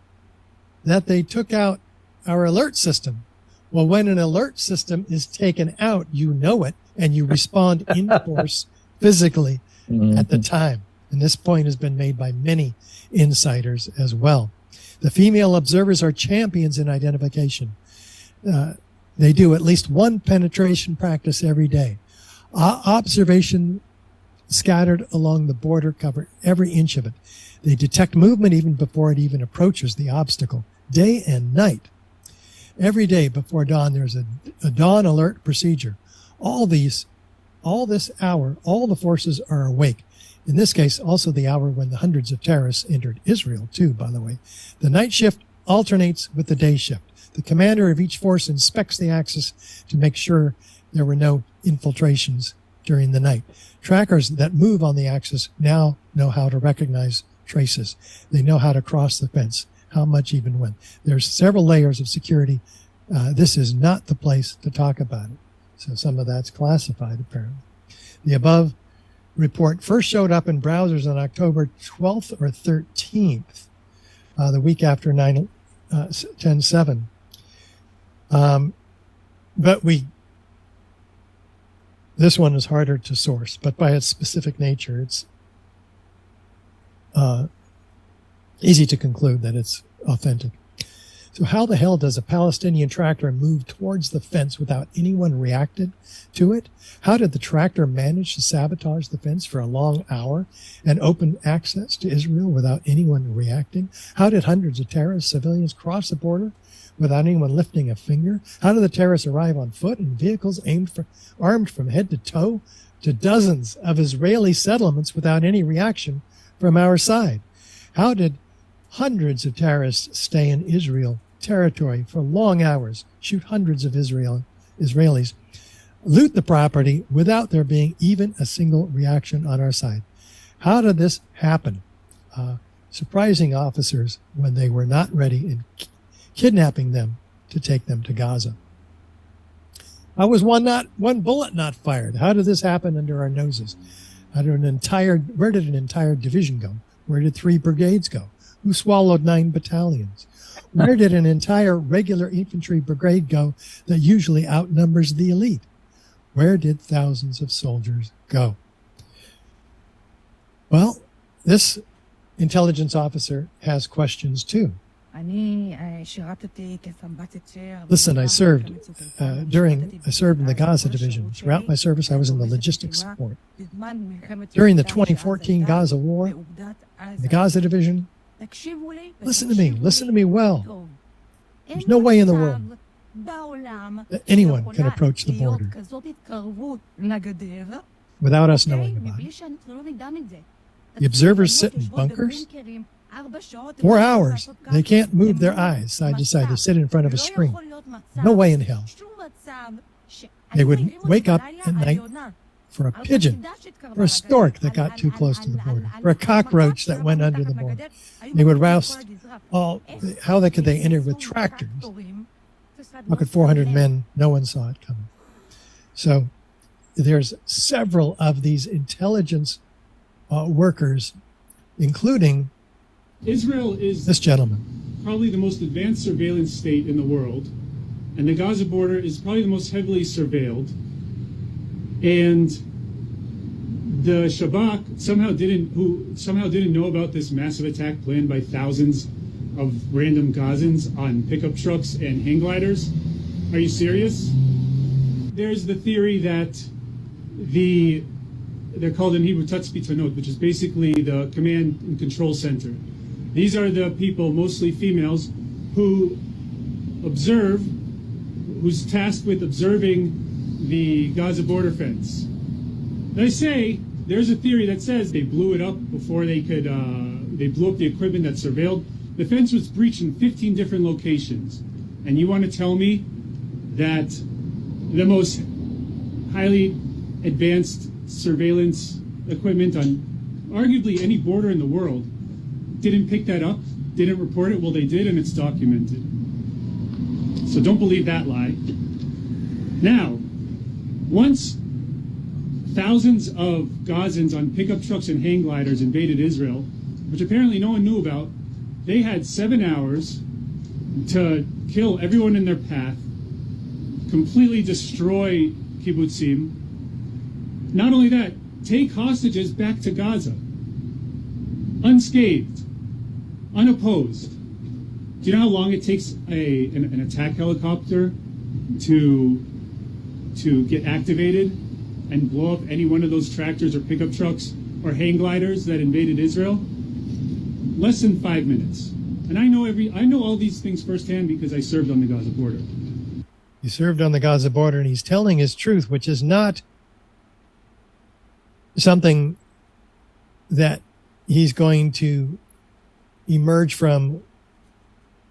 that they took out our alert system. Well, when an alert system is taken out, you know it, and you respond in force physically at the time. And this point has been made by many insiders as well. The female observers are champions in identification. They do at least one penetration practice every day. Observation scattered along the border cover every inch of it. They detect movement even before it even approaches the obstacle, day and night. Every day before dawn, there's a dawn alert procedure. All this hour, all the forces are awake. In this case, also the hour when the hundreds of terrorists entered Israel, too, by the way. The night shift alternates with the day shift. The commander of each force inspects the axis to make sure there were no infiltrations during the night. Trackers that move on the axis now know how to recognize traces. They know how to cross the fence, how much even when. There's several layers of security. This is not the place to talk about it. So some of that's classified, apparently. The above report first showed up in browsers on October 12th or 13th, the week after 10/7. But this one is harder to source, but by its specific nature, it's easy to conclude that it's authentic. So how the hell does a Palestinian tractor move towards the fence without anyone reacted to it? How did the tractor manage to sabotage the fence for a long hour and open access to Israel without anyone reacting? How did hundreds of terrorist civilians cross the border without anyone lifting a finger? How did the terrorists arrive on foot in vehicles armed from head to toe to dozens of Israeli settlements without any reaction from our side? How did hundreds of terrorists stay in Israel territory for long hours, shoot hundreds of Israelis, loot the property without there being even a single reaction on our side? How did this happen? Surprising officers when they were not ready and kidnapping them to take them to Gaza. How was one bullet not fired? How did this happen under our noses? Where did an entire division go? Where did 3 brigades go? Who swallowed 9 battalions? Where did an entire regular infantry brigade go that usually outnumbers the elite? Where did thousands of soldiers go? Well, this intelligence officer has questions too. Listen, I served in the Gaza division. Throughout my service, I was in the logistics support. During the 2014 Gaza war, the Gaza division, listen to me well. There's no way in the world that anyone can approach the border without us knowing about it. The observers sit in bunkers 4 hours. They can't move their eyes side to side. They sit in front of a screen. No way in hell. They would wake up at night for a pigeon, for a stork that got too close to the border, for a cockroach that went under the border. They would roust how could they enter with tractors? How could 400 men, no one saw it coming. So there's several of these intelligence workers, including Israel is this gentleman. Probably the most advanced surveillance state in the world, and the Gaza border is probably the most heavily surveilled. And the Shabak somehow didn't know about this massive attack planned by thousands of random Gazans on pickup trucks and hang gliders. Are you serious? There's the theory that they're called in Hebrew Tatzpitanot, which is basically the command and control center. These are the people, mostly females, who who's tasked with observing the Gaza border fence. They say there's a theory that says they blew it up before they blew up the equipment that surveilled. The fence was breached in 15 different locations. And you want to tell me that the most highly advanced surveillance equipment on arguably any border in the world didn't pick that up, didn't report it? Well, they did, and it's documented. So don't believe that lie. Now, once thousands of Gazans on pickup trucks and hang gliders invaded Israel, which apparently no one knew about, they had 7 hours to kill everyone in their path, completely destroy kibbutzim. Not only that, take hostages back to Gaza, unscathed, unopposed. Do you know how long it takes an attack helicopter to get activated and blow up any one of those tractors or pickup trucks or hang gliders that invaded Israel? Less than 5 minutes. And I know all these things firsthand because I served on the Gaza border. He served on the Gaza border, and he's telling his truth, which is not something that he's going to emerge from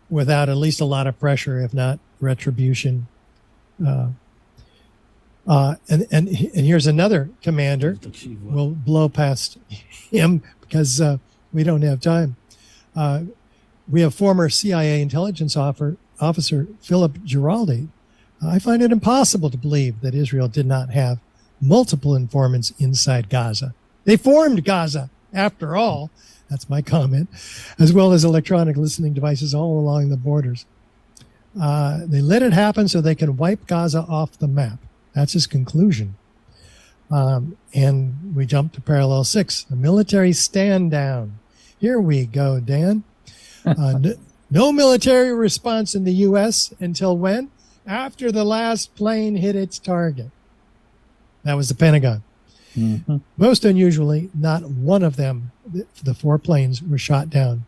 without at least a lot of pressure, if not retribution. And here's another commander. We'll blow past him because we don't have time. We have former CIA intelligence officer Philip Giraldi. I find it impossible to believe that Israel did not have multiple informants inside Gaza. They formed Gaza, after all. That's my comment, as well as electronic listening devices all along the borders. They let it happen so they can wipe Gaza off the map. That's his conclusion. And we jump to parallel 6, the military stand down. Here we go, Dan. No military response in the U.S. until when? After the last plane hit its target. That was the Pentagon. Mm-hmm. Most unusually, not one of them, the 4 planes, were shot down.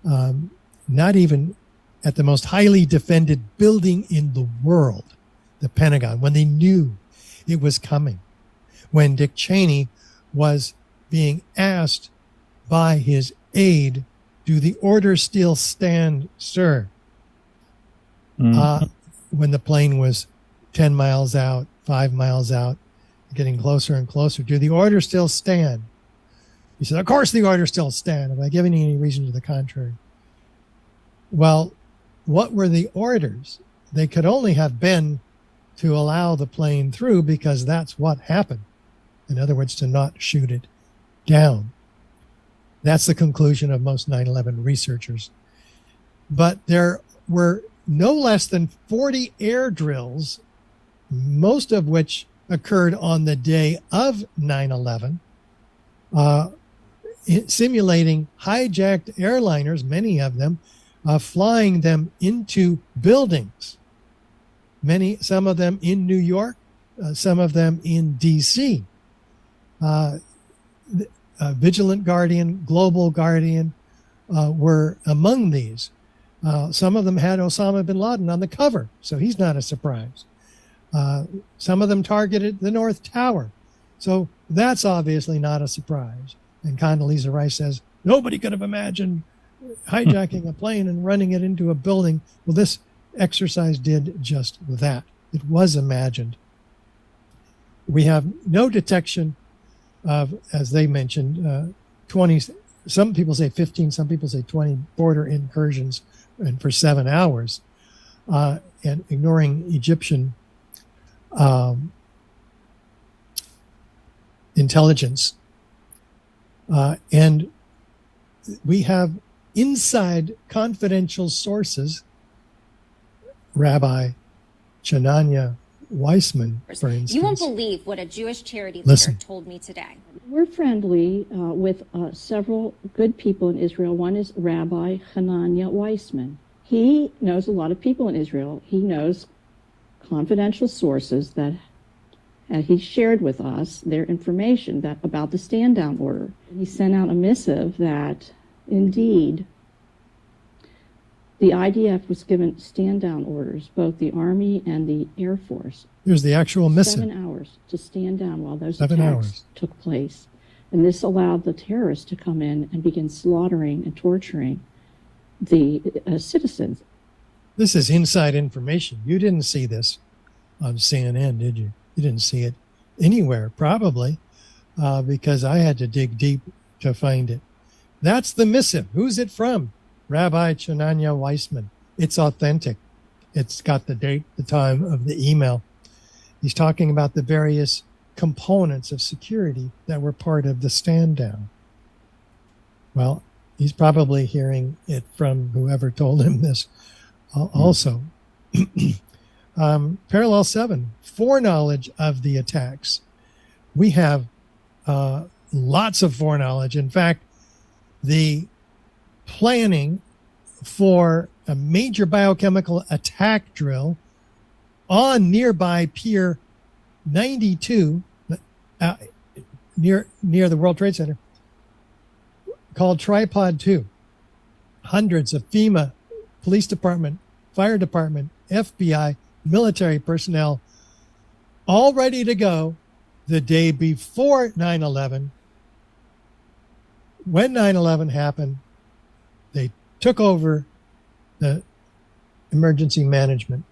Not even at the most highly defended building in the world, the Pentagon, when they knew it was coming. When Dick Cheney was being asked by his aide, do the order still stand, sir? Mm-hmm. When the plane was 10 miles out, 5 miles out, getting closer and closer. Do the orders still stand? He said, of course the orders still stand. Am I giving you any reason to the contrary? Well, what were the orders? They could only have been to allow the plane through because that's what happened. In other words, to not shoot it down. That's the conclusion of most 9/11 researchers. But there were no less than 40 air drills, most of which occurred on the day of 9/11. simulating hijacked airliners, many of them, flying them into buildings. Some of them in New York, some of them in D.C. Vigilant Guardian, Global Guardian were among these. Some of them had Osama bin Laden on the cover, so he's not a surprise. Some of them targeted the North Tower, so that's obviously not a surprise. And Condoleezza Rice says, nobody could have imagined hijacking a plane and running it into a building. Well, this exercise did just that. It was imagined. We have no detection of, as they mentioned, 20, some people say 15, some people say 20 border incursions and for 7 hours, and ignoring Egyptian intelligence. And we have inside confidential sources, Rabbi Chananya Weissman, for instance. You won't believe what a Jewish charity Listen. leader told me today. We're friendly with several good people in Israel. One is Rabbi Hanania Weissman. He knows a lot of people in Israel. He knows confidential sources that he shared with us their information about the stand-down order. He sent out a missive that, indeed, the IDF was given stand-down orders, both the Army and the Air Force. Here's the actual missive. 7 hours to stand down while those 7 attacks hours. took place. And this allowed the terrorists to come in and begin slaughtering and torturing the citizens. This is inside information. You didn't see this on CNN, did you? You didn't see it anywhere, probably, because I had to dig deep to find it. That's the missive. Who's it from? Rabbi Chananya Weissman. It's authentic. It's got the date, the time of the email. He's talking about the various components of security that were part of the stand down. Well, he's probably hearing it from whoever told him this also. Parallel 7, foreknowledge of the attacks. We have lots of foreknowledge. In fact, the planning for a major biochemical attack drill on nearby Pier 92 near the World Trade Center called Tripod 2. Hundreds of FEMA, police department, fire department, FBI, military personnel all ready to go the day before 9/11. When 9/11 happened, they took over the emergency management